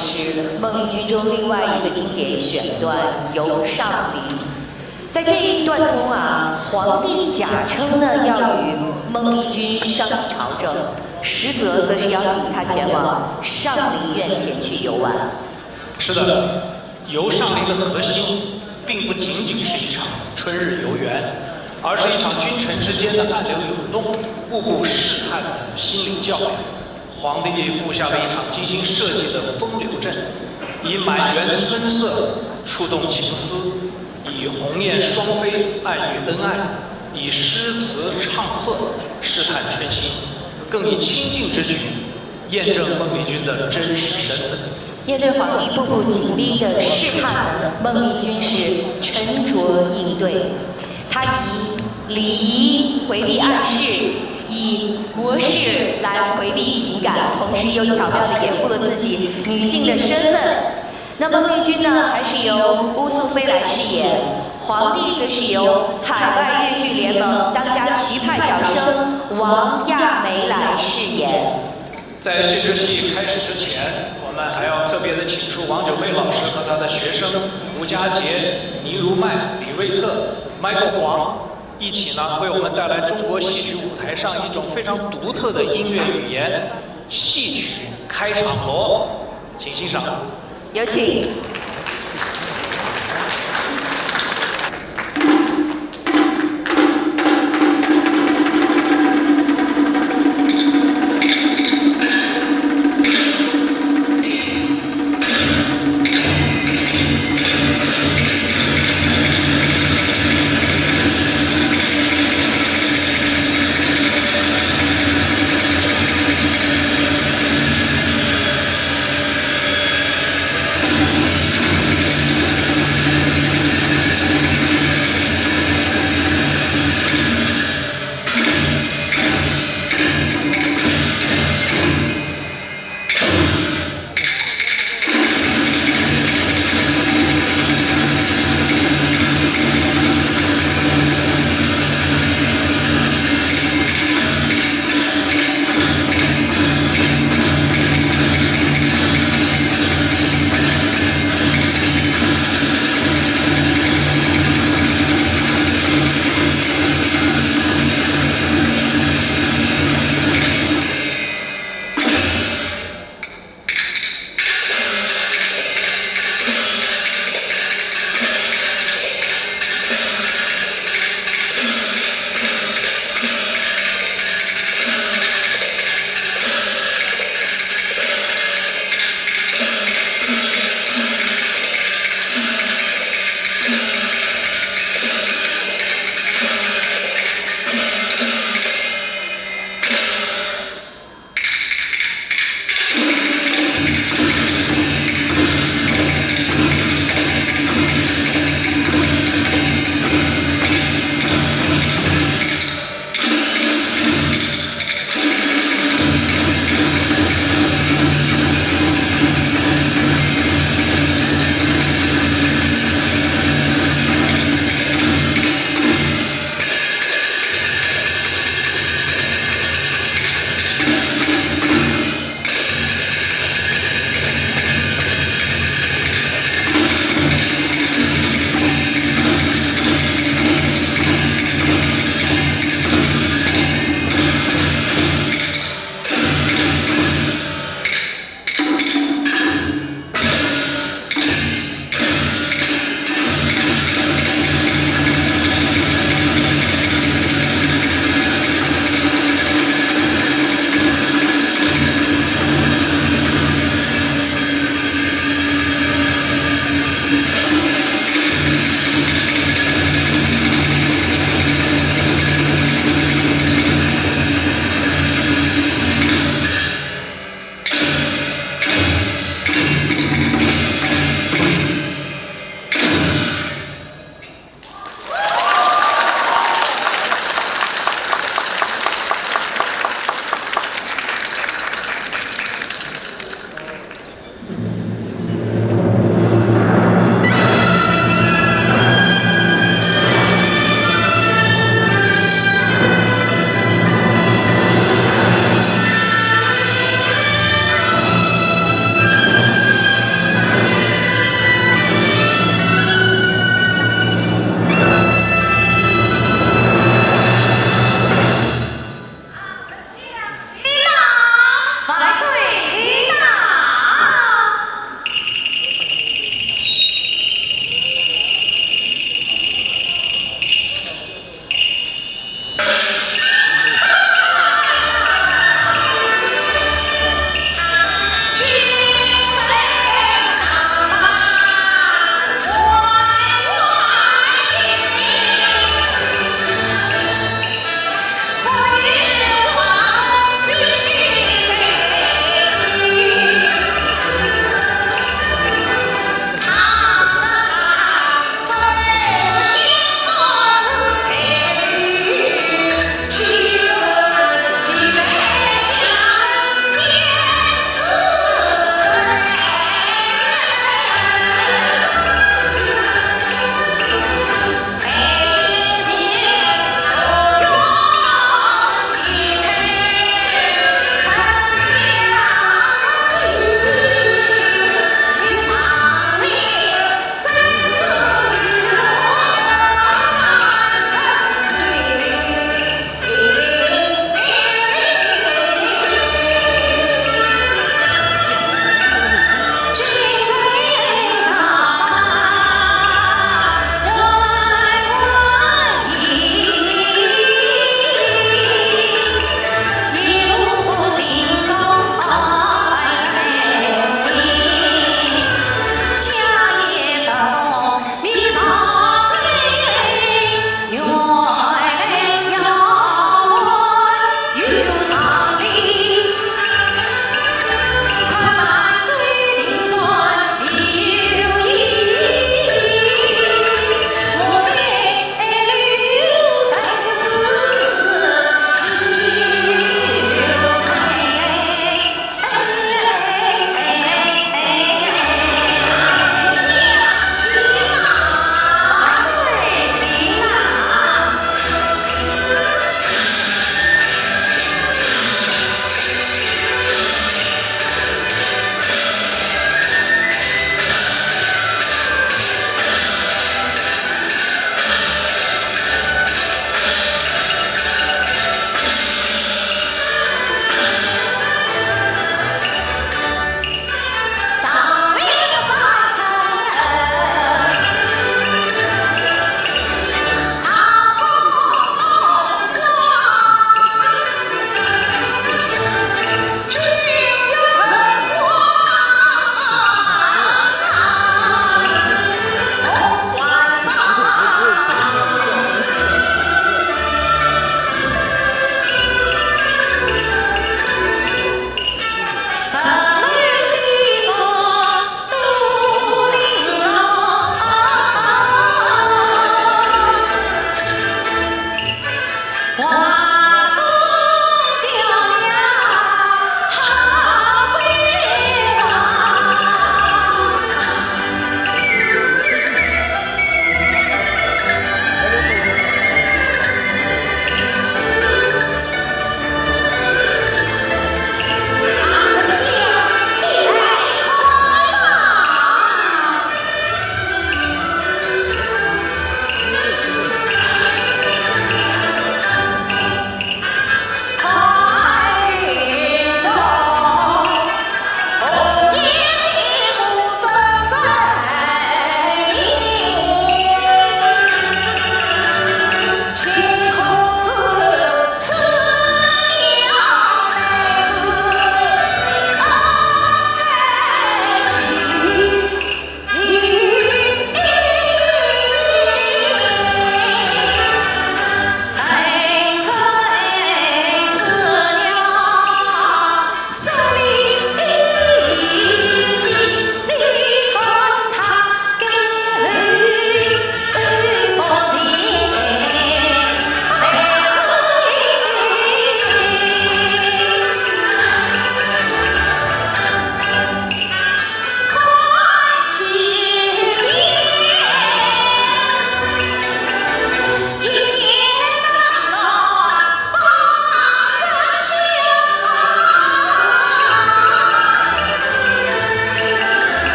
是孟丽君中另外一个经典选段《游上林》。在这一段中啊，皇帝假称呢要与孟丽君商议朝政，实则是邀请她前往上林苑前去游玩。是的，游上林的核心并不仅仅是一场春日游园，而是一场君臣之间的暗流涌动、步步试探的心理较量。皇帝布下了一场精心设计的风流阵，以满园春色触动情思，以鸿雁双飞暗喻恩爱，以诗词唱和试探春心，更以亲近之举验证孟丽君的真实身份。面对皇帝步步紧逼的试探，孟丽君是沉着应对。她以礼仪回避暗示，以国事来回避情感，同时又巧妙地掩护了自己女性的身份。那孟丽君呢，还是由乌素菲来饰演，皇帝则是由海外粤剧联盟当家徐派小生王亚梅来饰演。在这出戏开始之前，我们还要特别的请出王九妹老师和他的学生吴佳杰、倪如麦、李瑞特、Michael 黄一起呢，为我们带来中国戏曲舞台上一种非常独特的音乐语言——戏曲开场锣，请欣赏。有请。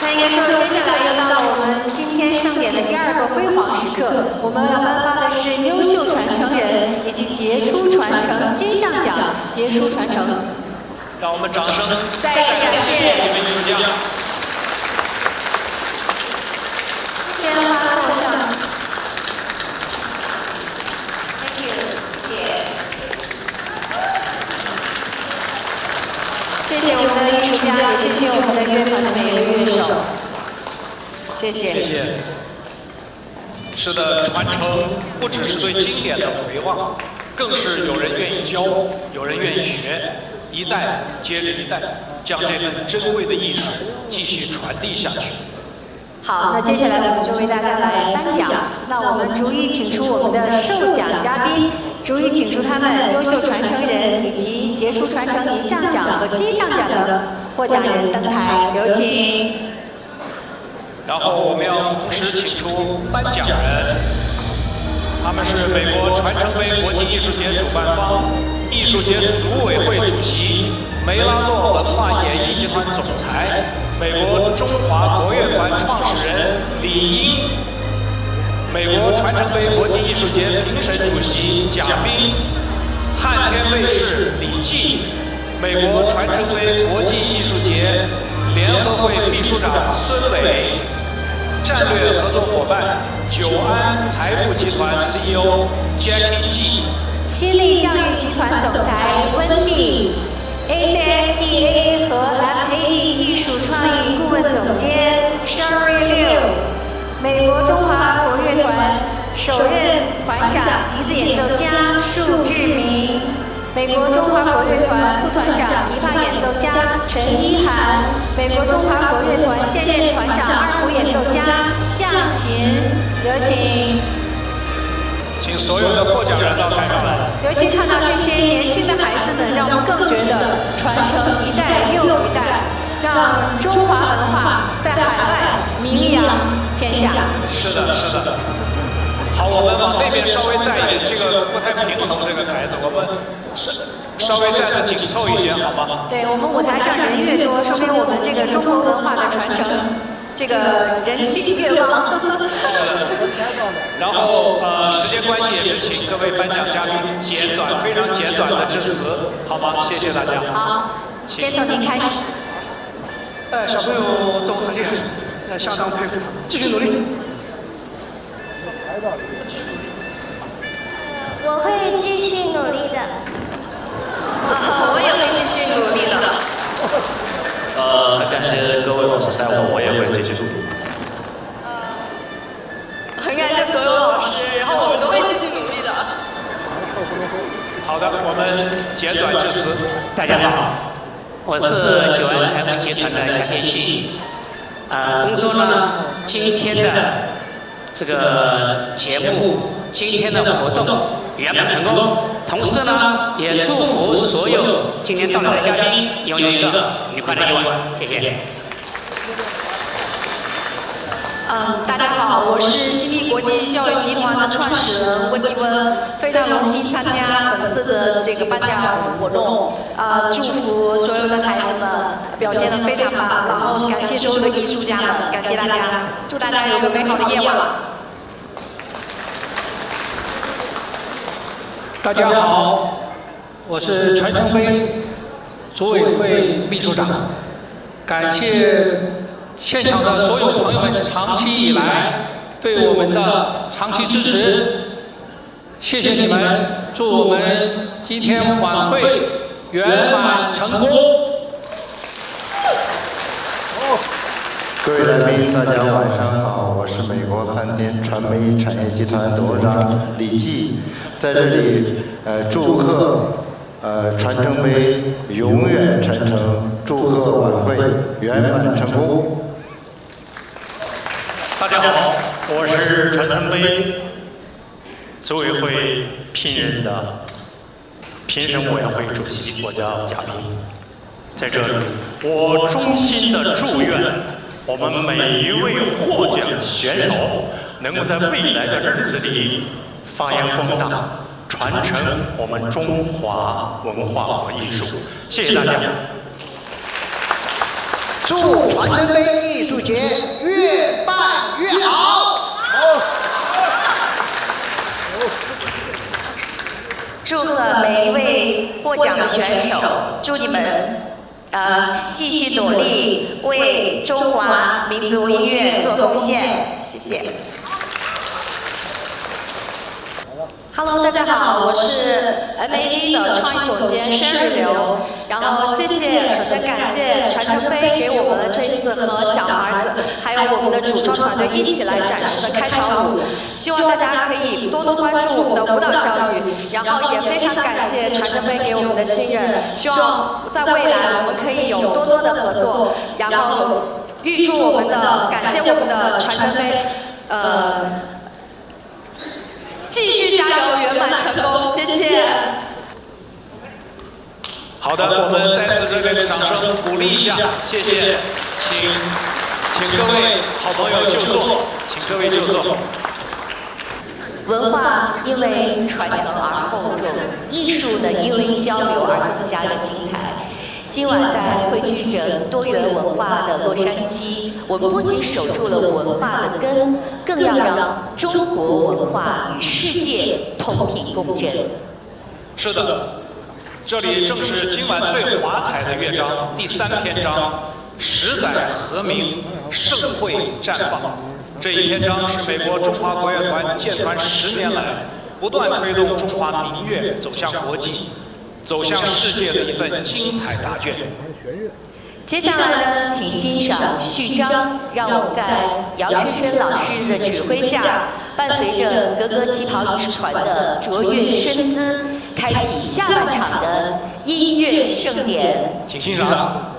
那应该说，接下来又到了我们今天盛典的第2个辉煌时刻，我们要颁发的是优秀传承人以及杰出传承金像奖杰出传承。让我们掌声再次感谢你们艺术家。鲜花送上。谢谢我们的艺术家，也谢谢我们的乐团的每位乐手。谢谢。谢谢。是的，传承不只是对经典的回望，更是有人愿意教，有人愿意学，一代接着一代，将这份珍贵的艺术继续传递下去。好，那接下来我们就为大家来颁奖。那我们逐一请出我们的受奖嘉宾，逐一请出他们优秀传承人以及杰出传承银像奖和金像奖的获奖人登台，有请。然后我们要同时请出颁奖人，他们是美国传承杯国际艺术节主办方、艺术节组委会主席、梅拉诺文化演艺集团总裁、美国中华国乐团创始人李英、美国传承杯国际艺术节评审主席贾冰、汉天卫视李记、美国传承杯国际艺术节联合会秘书长孙伟、战略合作伙伴久安财富集团 CEO Jackie G、新力教育集团总裁温蒂、ACSDA 和 FAE 艺术创意顾问总监 Sherry Liu、美国中华国乐团首任团长笛子演奏家束志明、美国中华国乐团副团长琵琶演奏家陈一涵、美国中华国乐团现任团长二胡演奏家向琴，有请。请所有的获奖人到台上来。尤其看到这些年轻的孩子们，让我们更觉得传承一代又一代，让中华文化在海外名扬天下。是的，是的。好，我们往那边稍微站一点，这个不太平衡，这个台子，我们稍微站得紧凑一些，好吗？对，我们舞台上人越多，说明我们这个中国文化的传承，这个人气越旺。然后时间关系也是请各位颁奖嘉宾简短、非常简短的致辞，好吗？谢谢大家。好，先从您开始。小朋友都很厉害，相当佩服，继续努力。我会继续努力的。我也会继续努力的。很感谢各位老师带我也会继续努力。很感谢所有老师，然后我们都会继续努力的。好的，我们简短致辞。大家好，我是久安财富集团的夏天琪。公说呢，今天的这个节目，今天的活动圆满成功。同时呢，也祝福所有今天到来的嘉宾拥有一个愉快的夜晚。谢谢。大家好，我是新力国际教育集团的创始人温迪温，非常荣幸参加本次的这个颁奖活动。祝福所有的孩子们表现得非常棒，然后感谢所有的艺术家们，感谢大家，祝大家有个美好的夜晚。大家好，我是传承杯组委会秘书长，感谢现场的所有朋友们长期以来对我们的长期支持，谢谢你们，祝我们今天晚会圆满成功。各位来宾，大家晚上好，我是美国汉天传媒产业集团董事长李记，在这里祝贺传承杯永远传承，祝贺晚会圆满成功。大家好，我是传承杯组委会聘任的评审委员会主席，我叫贾冰。在这里，我衷心的祝愿我们每一位获奖选手能够在未来的日子里发扬光大，传承我们中华文化和艺术。谢谢大家。祝传承杯艺术节越办越好。祝贺每一位获奖的选手，祝你们继续努力，为中华民族音乐做贡献。谢谢。Hello， 大家好，我是 MAD 的创意总监申日流。然后首先感谢传承杯给我们这一次和小孩子，还有我们的主创团队一起来展示的开场舞。希望大家可以多多关注我们的舞蹈教育，然后也非常感谢传承杯给我们的信任。希望在未来我们可以有多多的合作，然后预祝我们的感谢我们的传承杯，继续加油，圆满成功，谢谢。好的，我们再次热烈的掌声鼓励一下，谢谢，请各位好朋友就坐，请各位就坐。文化因为传承而厚重，艺术呢因为交流而更加的精彩。今晚在汇聚着多元文化的洛杉矶，我们不仅守住了文化的根，更要让中国文化与世界同频共振。是的，这里正是今晚最华彩的乐章第3篇章“十载和鸣，盛会绽放”。这一篇章是美国中华国乐团建团10年来，不断推动中华民乐走向国际，走向世界的一份精彩答卷。接下来呢，请欣赏序章，让我们在姚琛琛老师的指挥下，伴随着格格旗袍艺术团的卓越身姿，开启下半场的音乐盛典。请欣赏。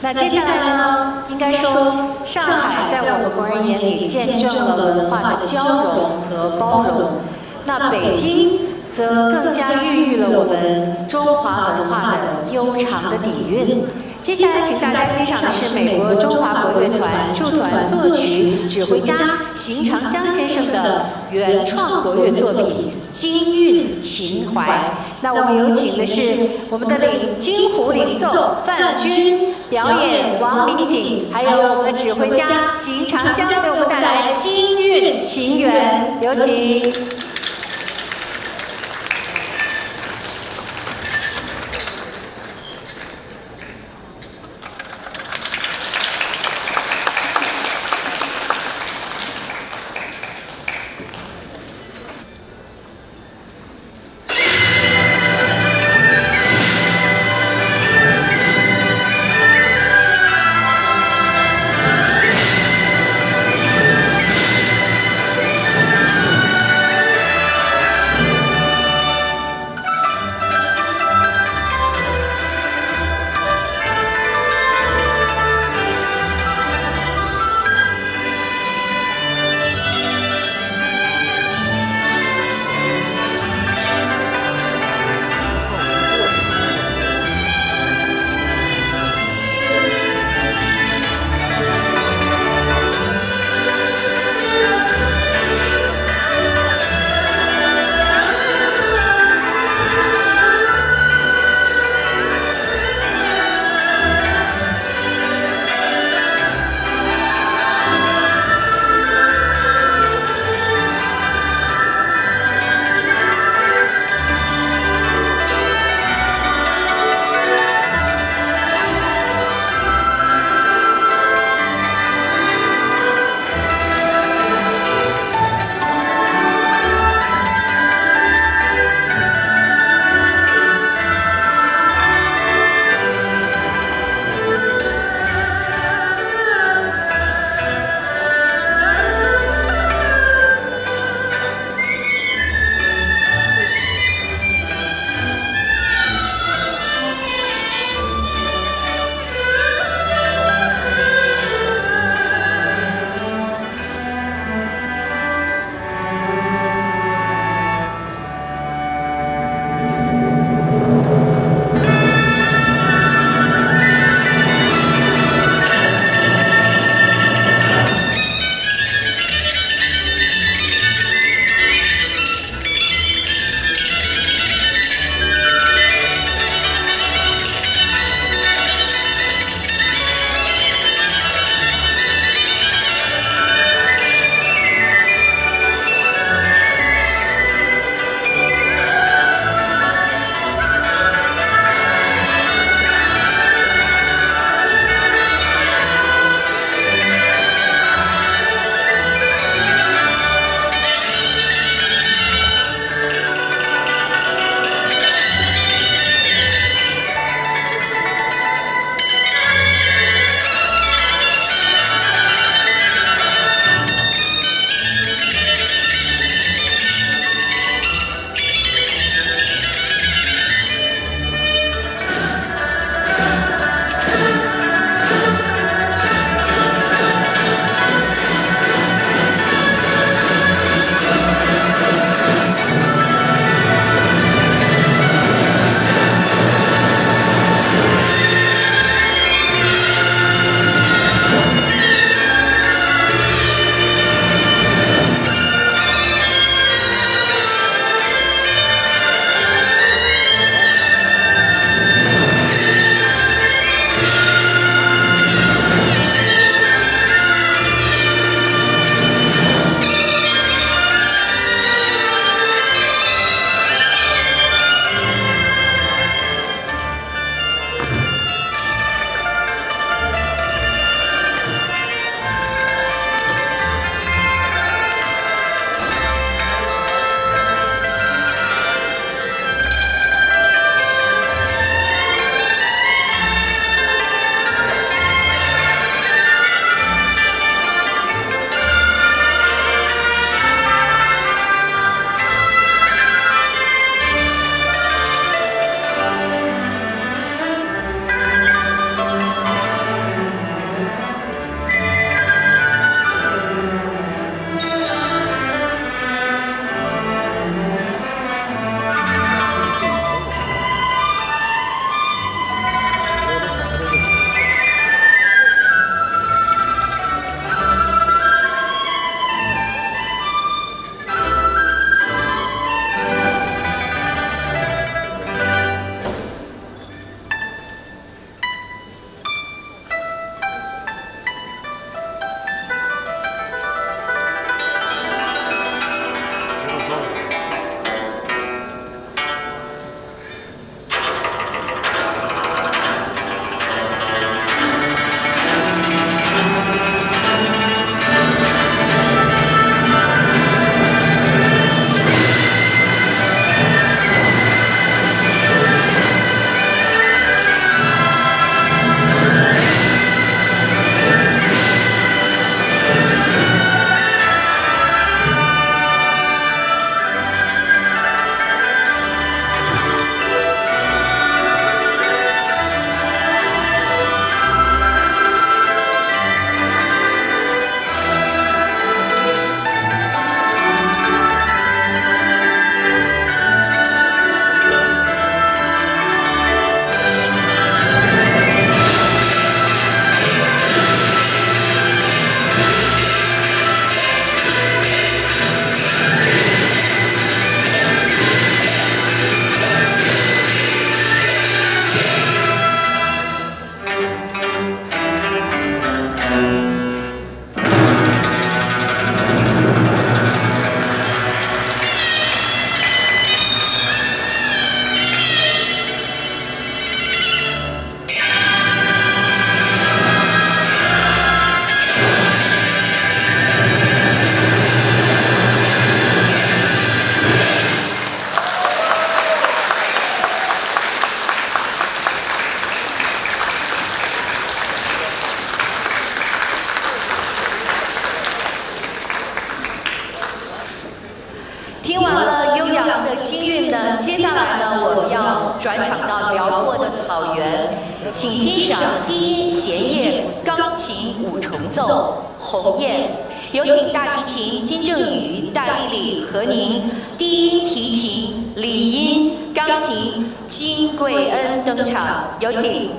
那接下来呢，应该说上海在我们国人眼里见证了文化的交融和包容，那北京则更加孕育了我们中华文化的悠长的底蕴。接下来，请大家欣赏的是美国中华国乐团驻团作曲指挥家邢长江先生的原创国乐作品《京韵情怀》。那我们有请的是我们的京胡领奏范军，表演王明景，还有我们的指挥家邢长江为我们带来《京韵情缘》，有请。《呢，接下来呢，我们要转场到辽阔的草原，请欣赏低音弦乐钢琴五重奏《鸿雁》，有请大提琴金正宇、戴丽丽、何宁，低音提琴李英，钢琴金贵恩登场，有请。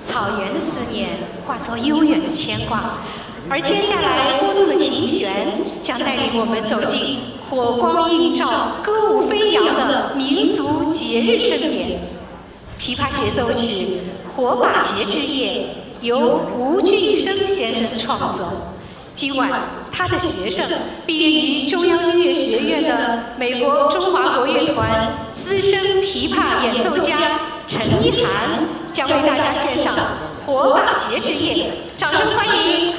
草原的思念化作悠远的牵挂，而接下来波动的琴弦将带领我们走进火光映照、歌舞飞扬的民族节日盛典。琵琶协奏曲《火把节之夜》由吴俊生先生创作。今晚，他的学生毕业于中央音乐学院的美国中华国乐团资深琵琶演奏家陈一涵将为大家献上《火把节之夜》，掌声欢迎！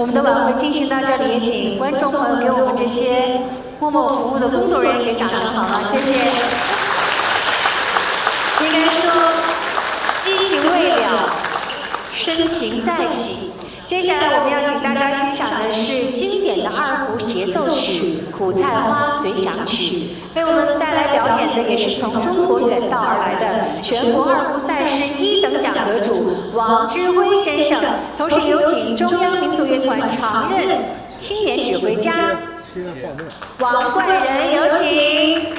我们的晚会进行到这里，也请观众朋友给我们这些默默服务的工作人员给掌声好吗？谢谢。应该说，激情未了，深情再起。接下来我们要请大家欣赏的是经典的二胡协奏曲《苦菜花随想曲》，为我们带来表演的也是从中国远道而来的全国二胡赛事1等奖得主王之辉先生，同时有请中央民族乐团常任青年指挥家王冠仁，有请。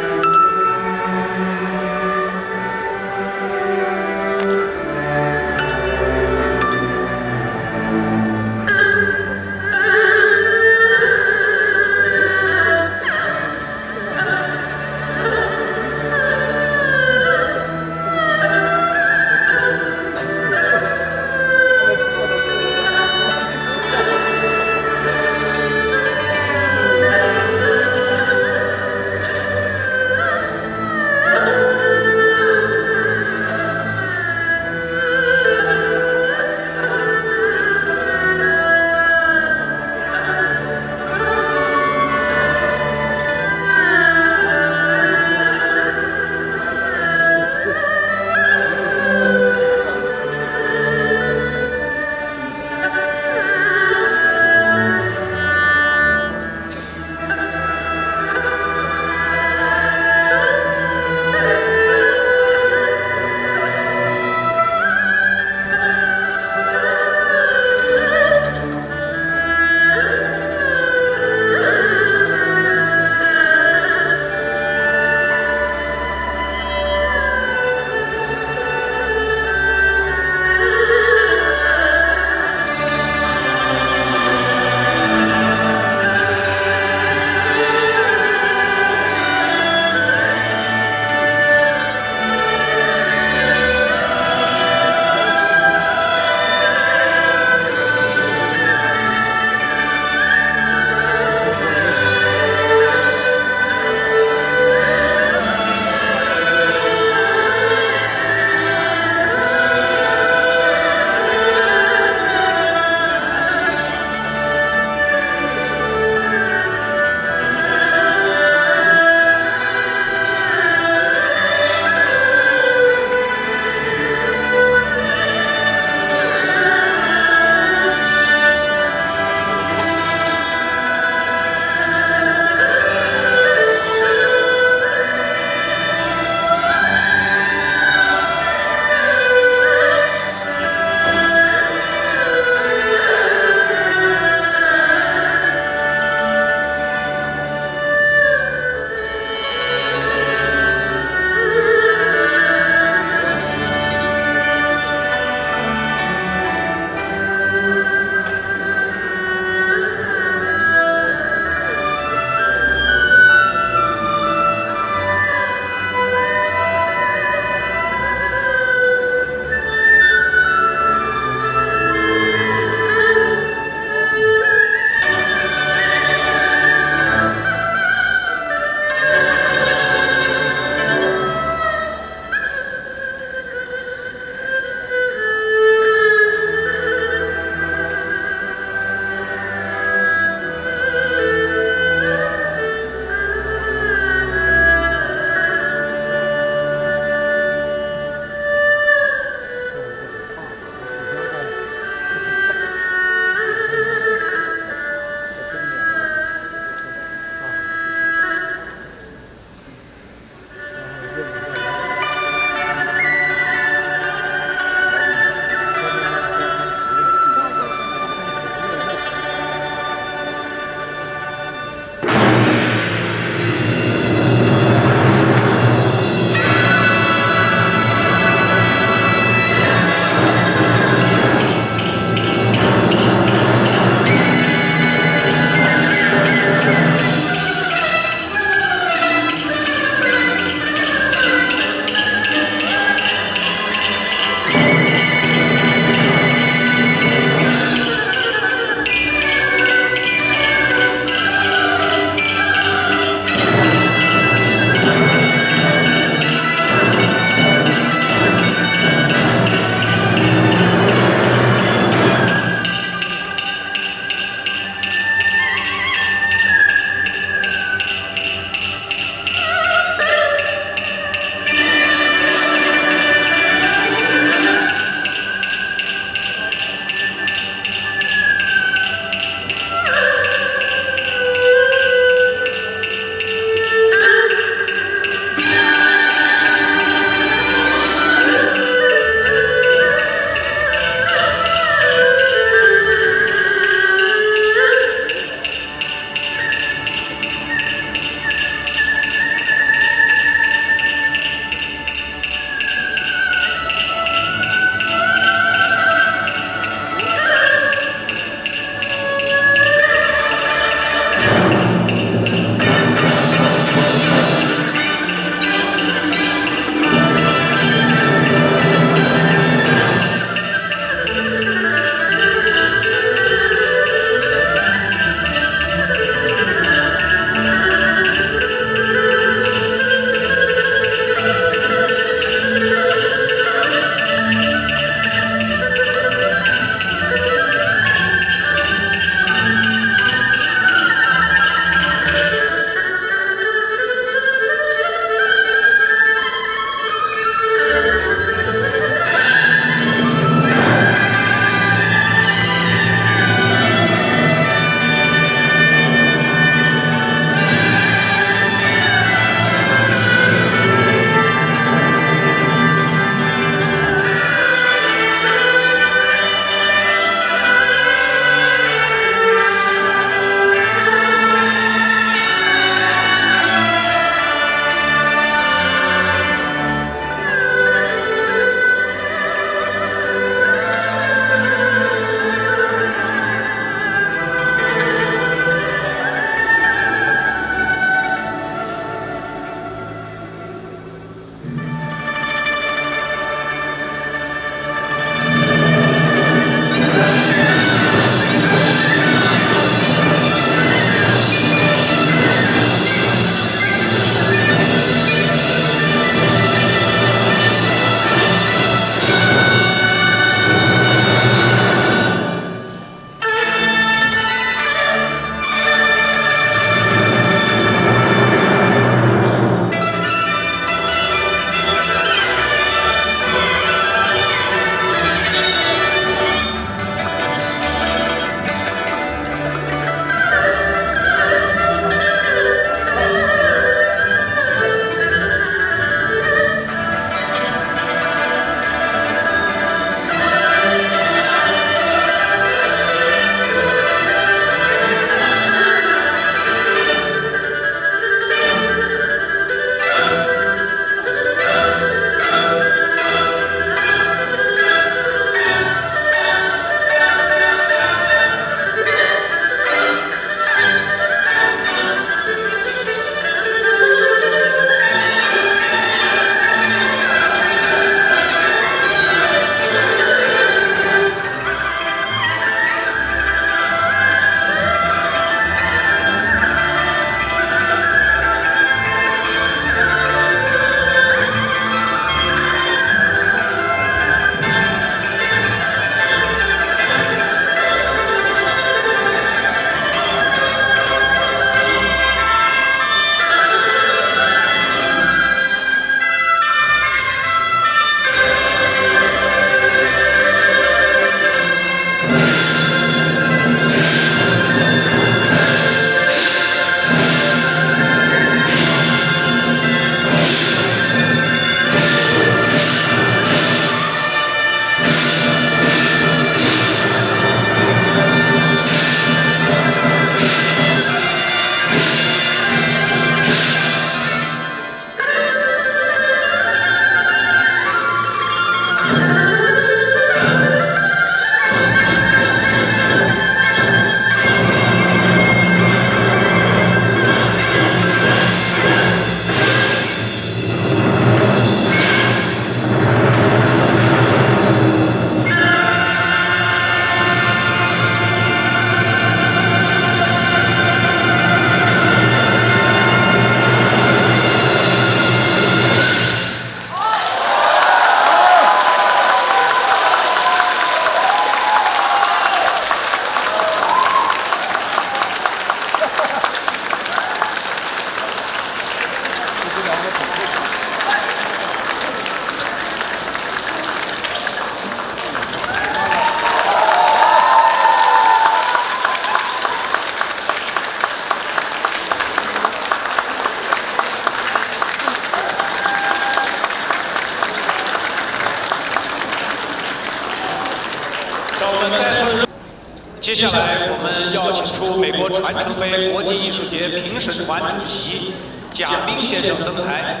下来，我们要请出美国传承杯国际艺术节评审团主席贾冰先生登台，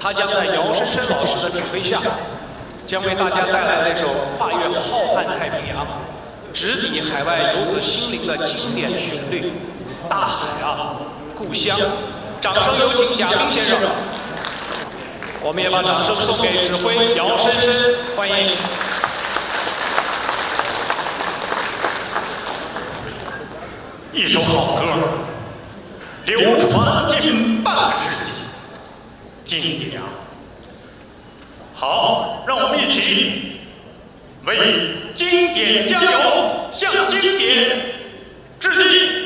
他将在姚深深老师的指挥下，将为大家带来那首跨越浩瀚太平洋、直抵海外游子心灵的经典旋律《大海啊，故乡》。掌声有请贾冰先生。我们也把掌声送给指挥姚深深，欢迎。一首好歌，流传近半个世纪，经典啊！好，让我们一起为经典加油，向经典致敬。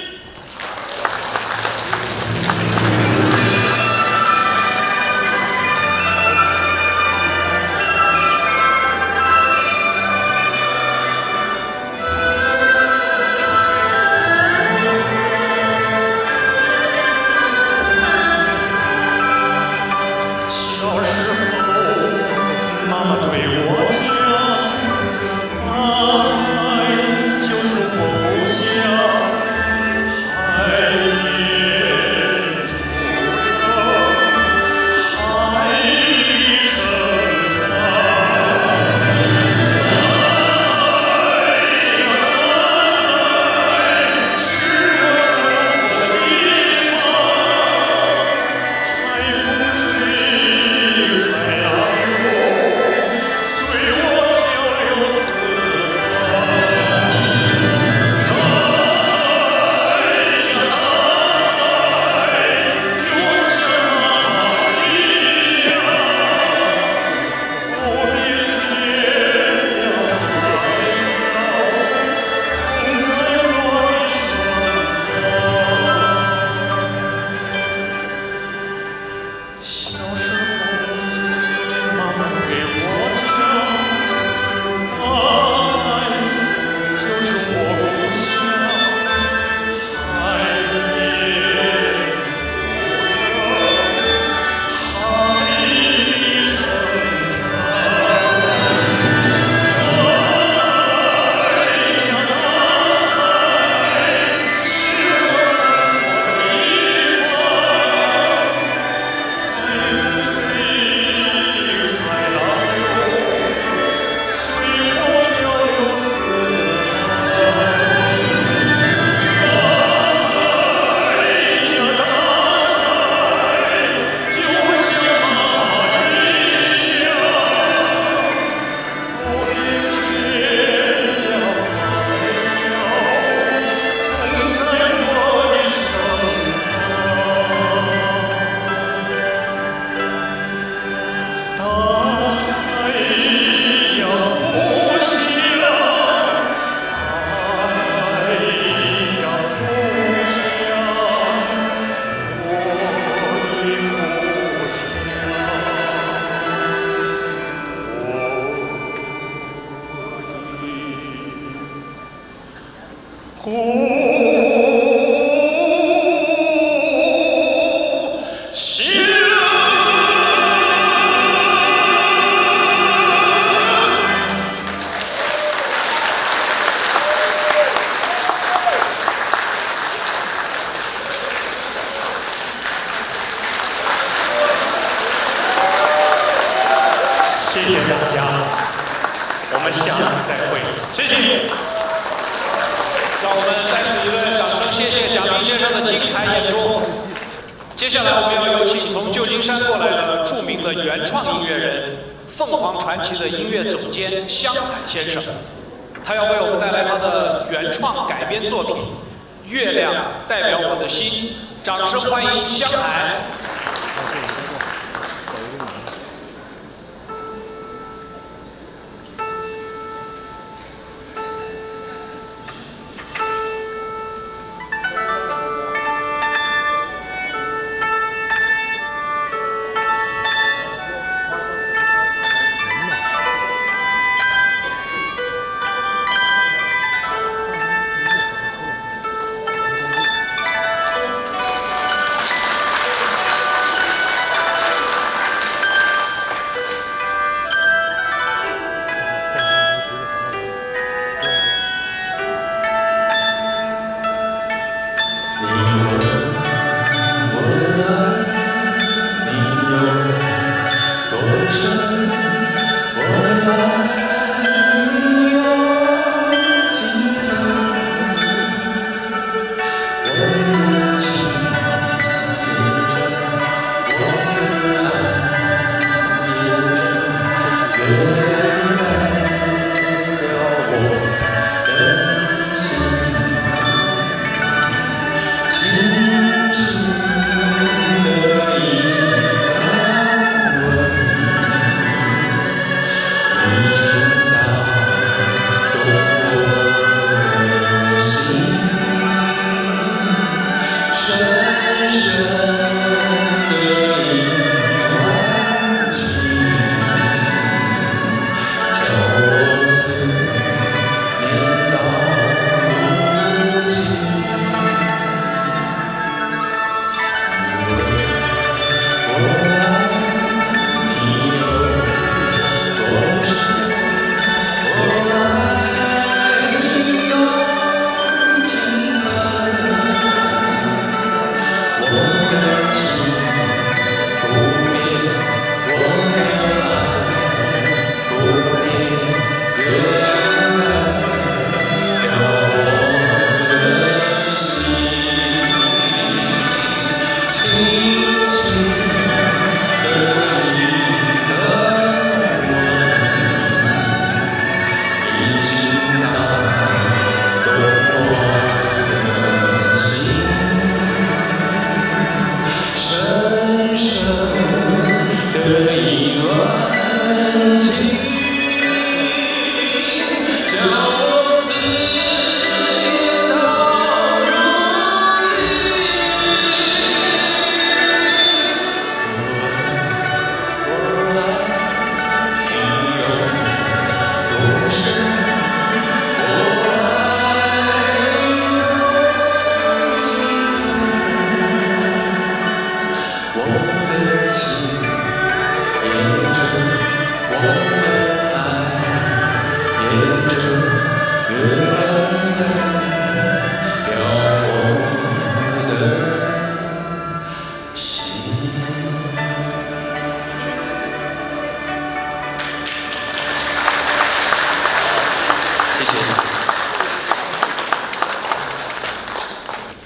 谢谢大家，我们下次再会，谢谢。让我们再次一个掌声，谢谢贾冰先生的精彩演出。接下来我们要有请从旧金山过来的著名的原创音乐人、凤凰传奇的音乐总监香海先生，他要为我们带来他的原创改编作品《月亮代表我的心》。掌声欢迎香海。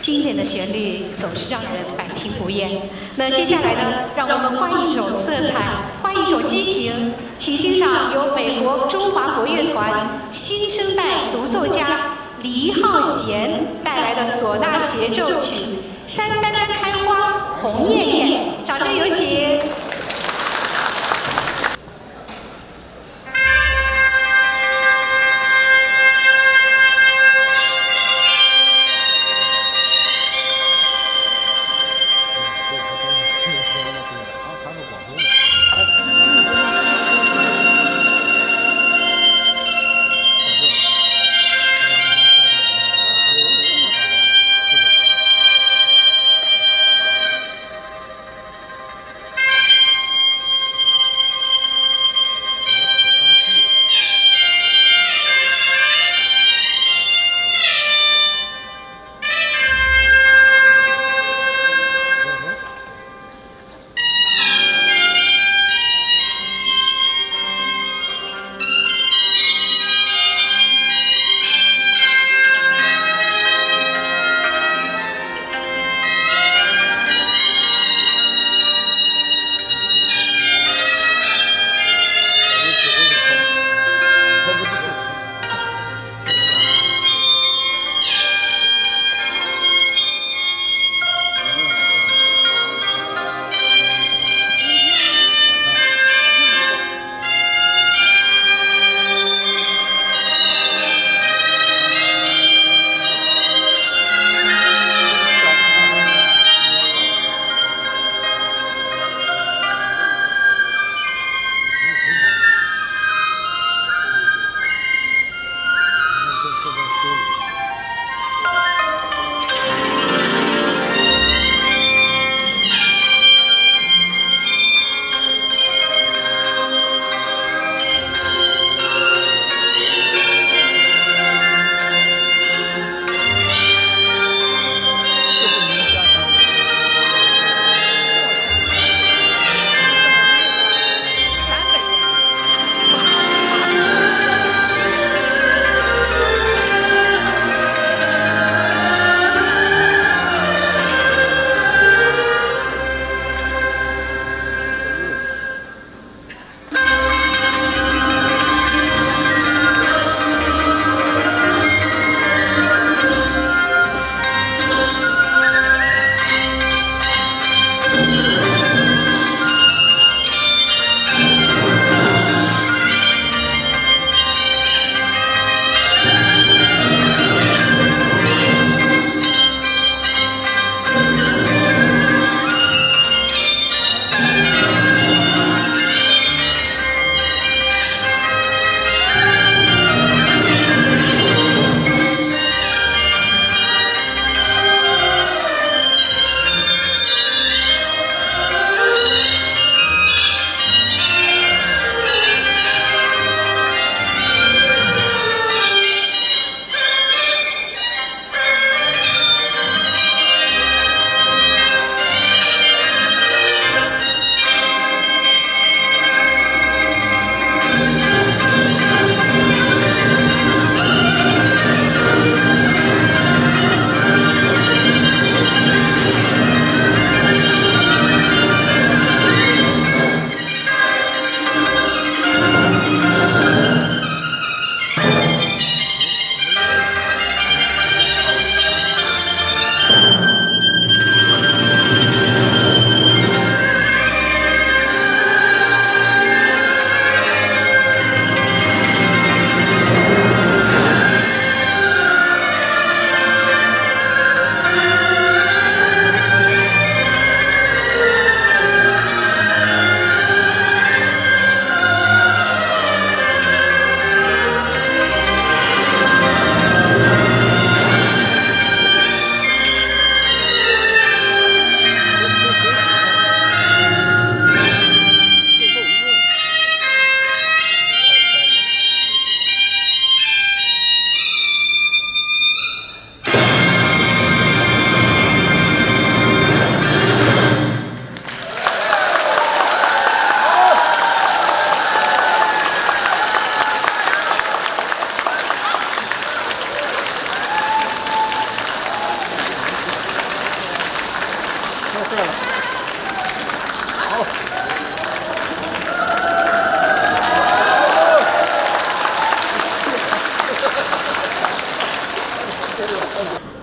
经典的旋律总是让人百听不厌。那接下来呢，让我们换一种色彩，换一种激情，请欣赏由美国中华国乐团新生代独奏家黎浩贤带来的唢呐协奏曲《山丹丹开花红艳艳》，掌声有请。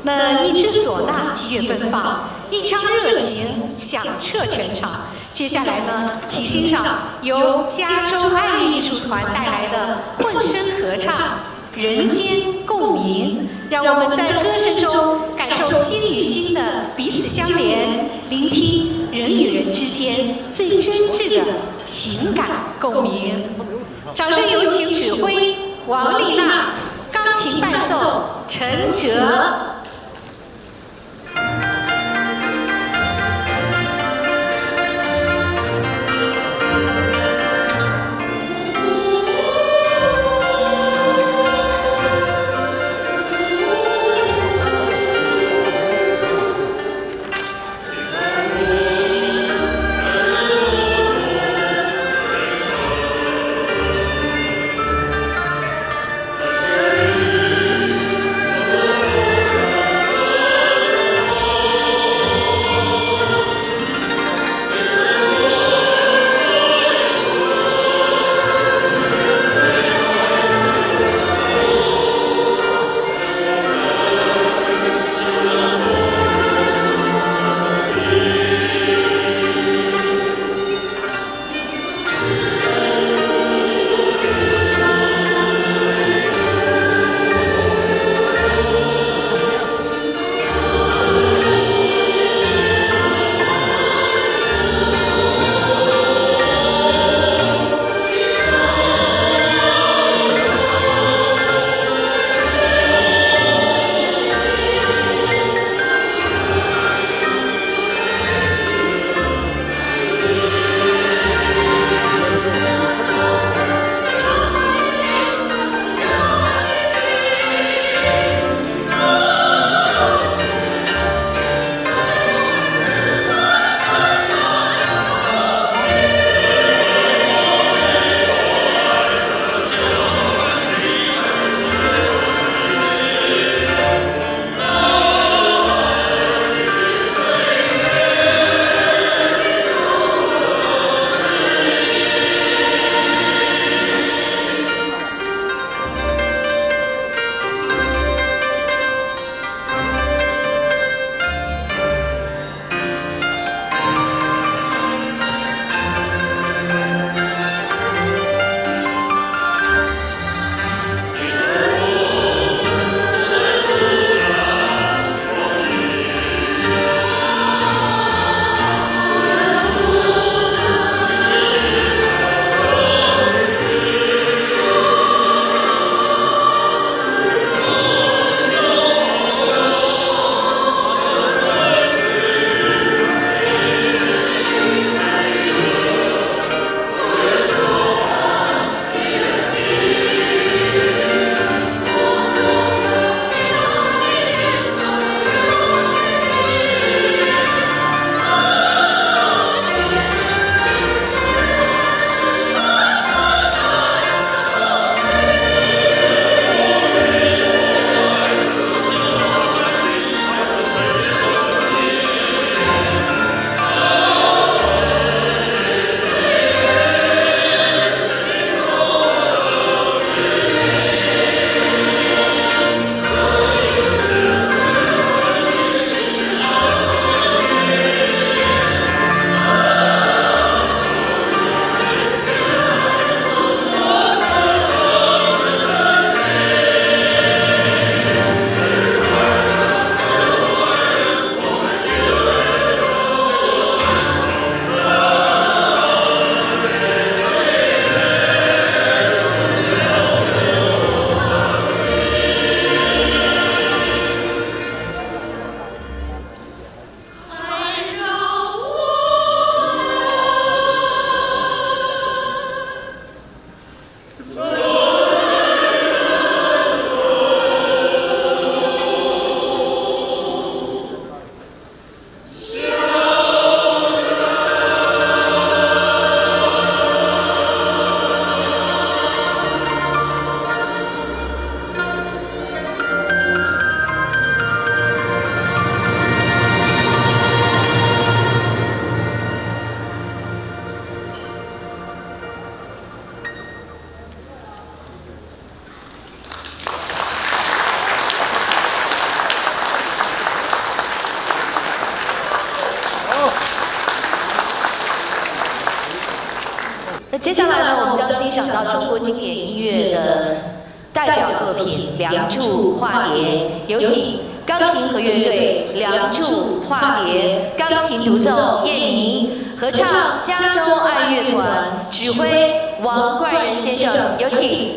那一支唢呐激越奔放，一腔热情响彻全场。接下来呢，请欣赏由加州爱乐艺术团带来的混声合唱《人间共鸣》，让我们在歌声中感受心与心的彼此相连，聆听人与人之间最真挚的情感共鸣。掌声有请指挥王丽娜，钢琴伴奏陈哲。Thank 那接下来呢，我们将欣赏到中国经典音乐的代表作品《梁祝化蝶》，有请钢琴合乐队《梁祝化蝶》钢琴独奏叶宁，合唱加州爱乐团，指挥王冠仁先生，有请。《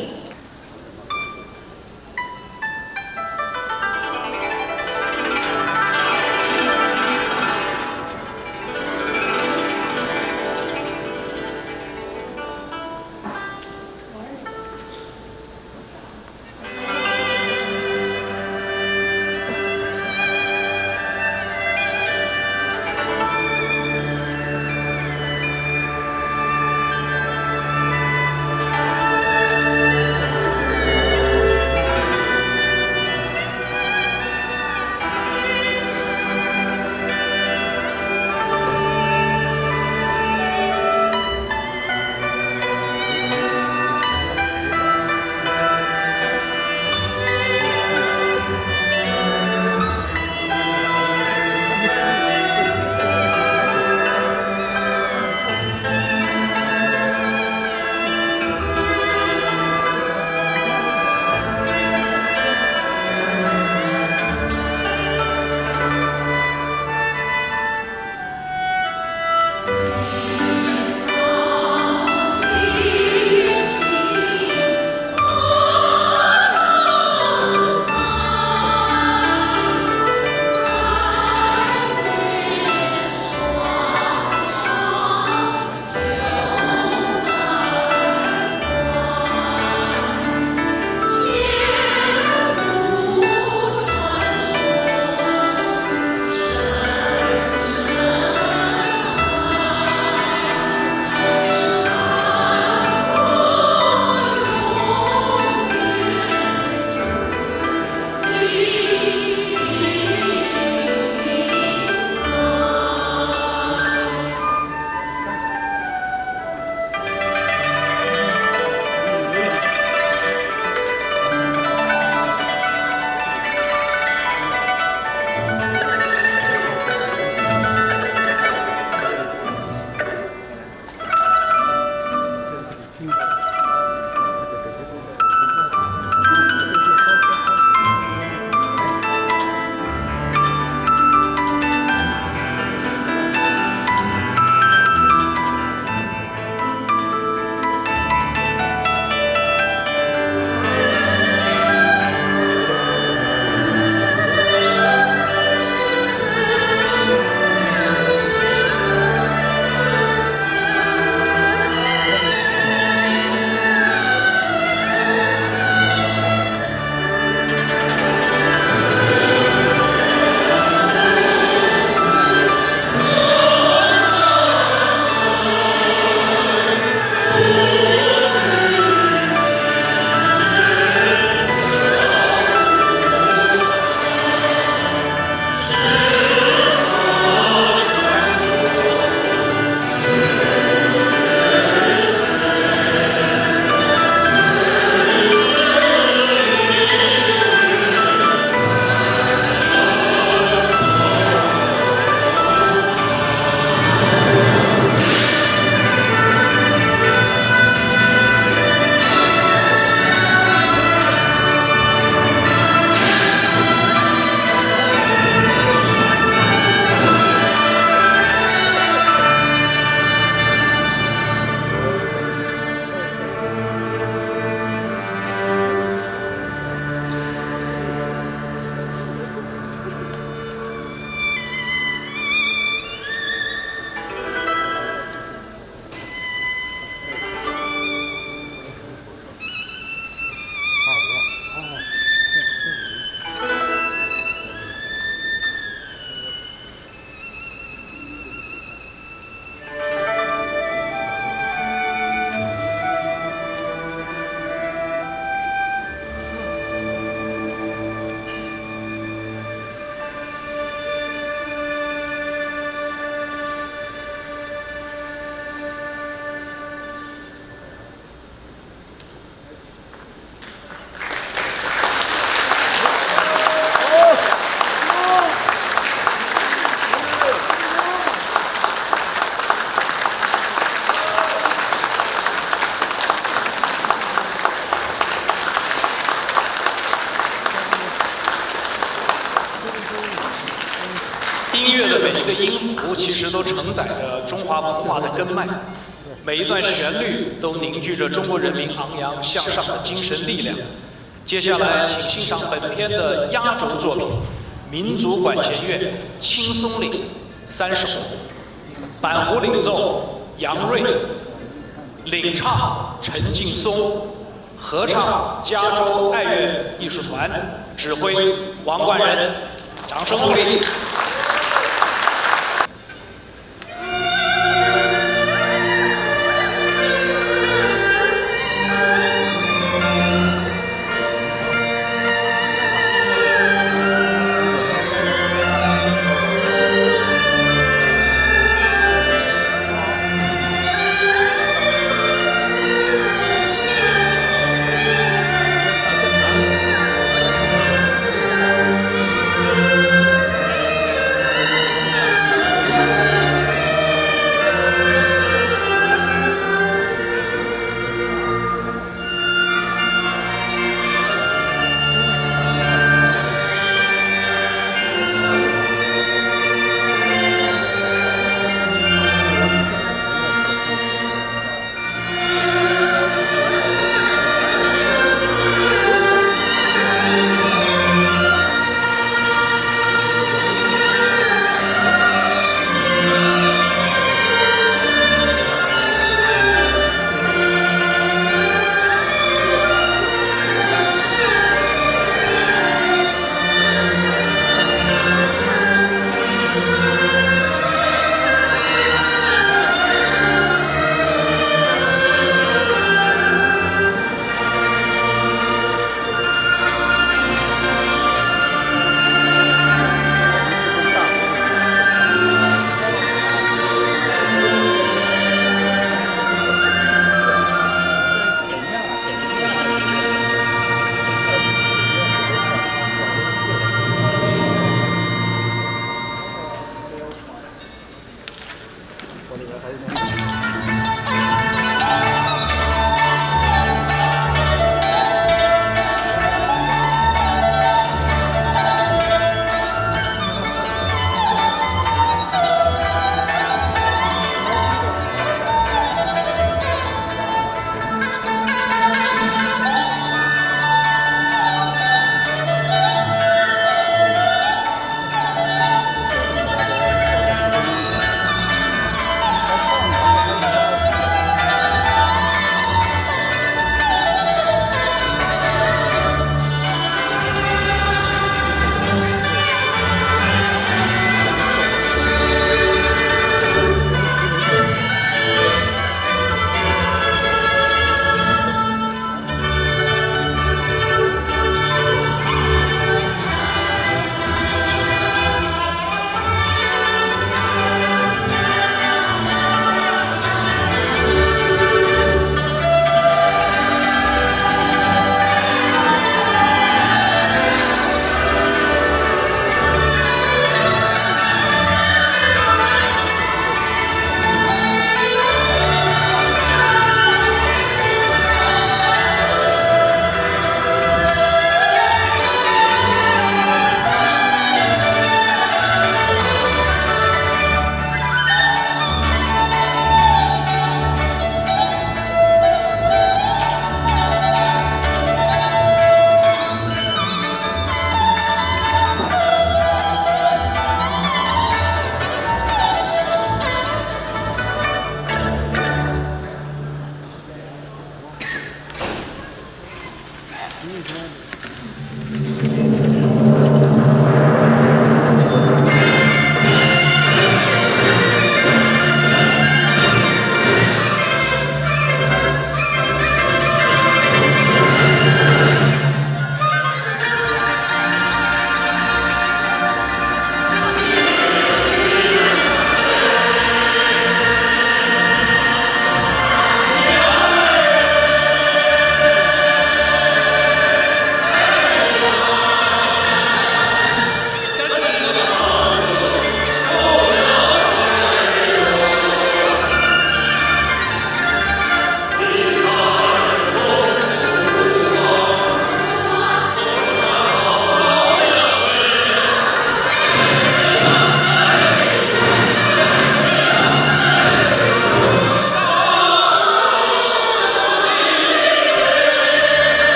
音乐的每一个音符其实都承载着中华文化的根脉，每一段旋律都凝聚着中国人民昂扬向上的精神力量。接下来，请欣赏本片的压轴作品《民族管弦乐·青松岭》3首，板胡领奏杨瑞，领唱陈劲松，合唱加州爱乐艺术团，指挥王冠仁，掌声鼓励。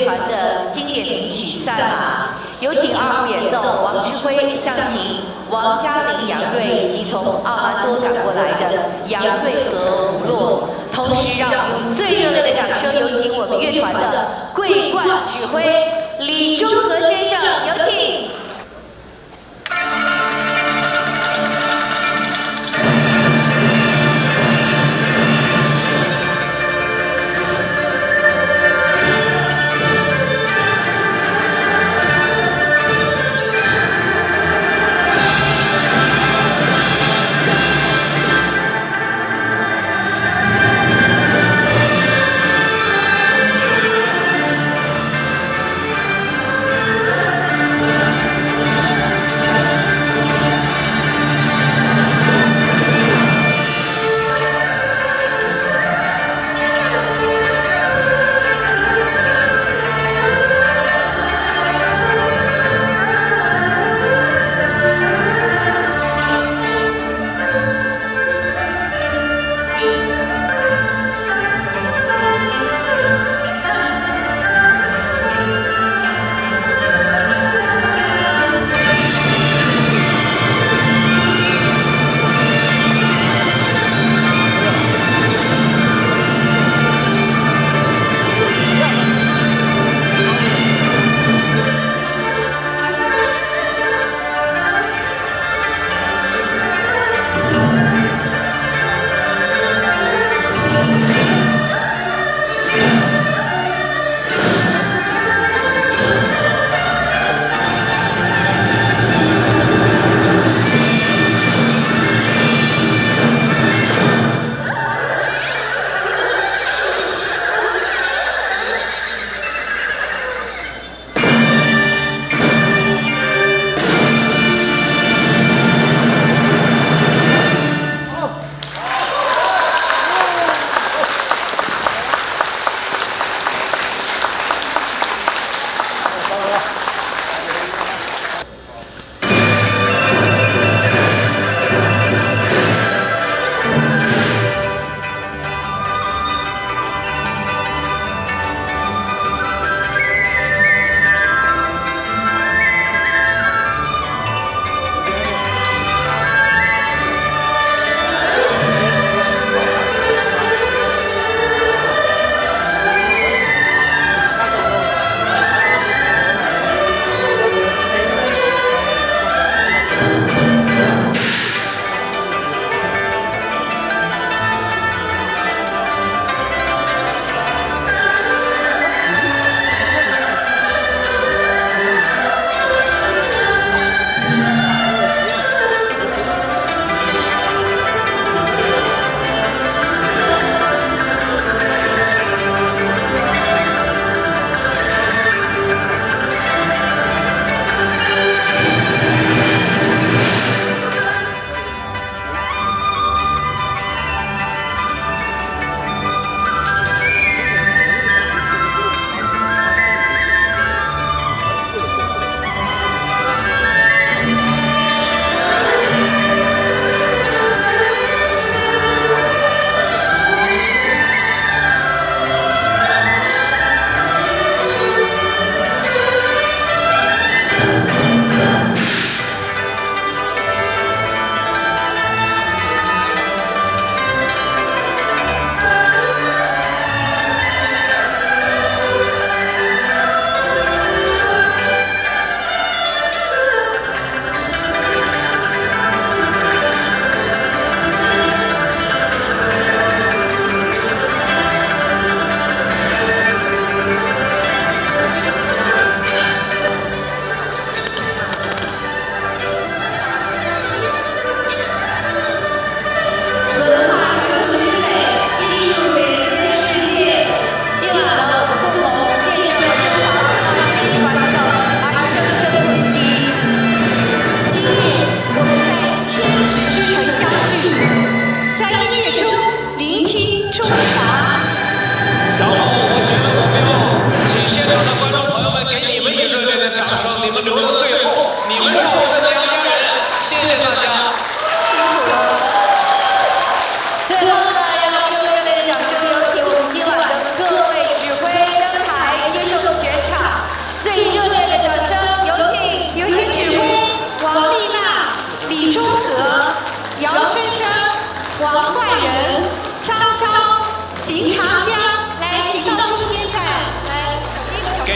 乐团的经典名曲《赛马》，有请二胡演奏王之辉、向琴、王嘉玲、杨瑞以及从奥兰多赶过来的杨瑞和吴洛。同时，让我们用最热烈的掌声，有请我们乐团的桂冠指挥李中和先生，有请。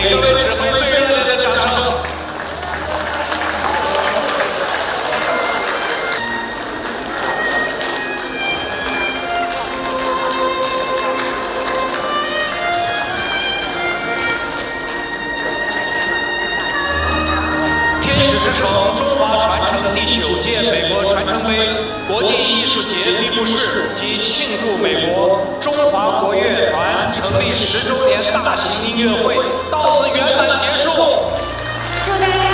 给各位指挥最热烈的掌声。天使之城中华传承第9届美国传承杯国际艺术节闭幕式及庆祝美国中华国乐团成立10周年大型音乐会到此圆满结束。祝大家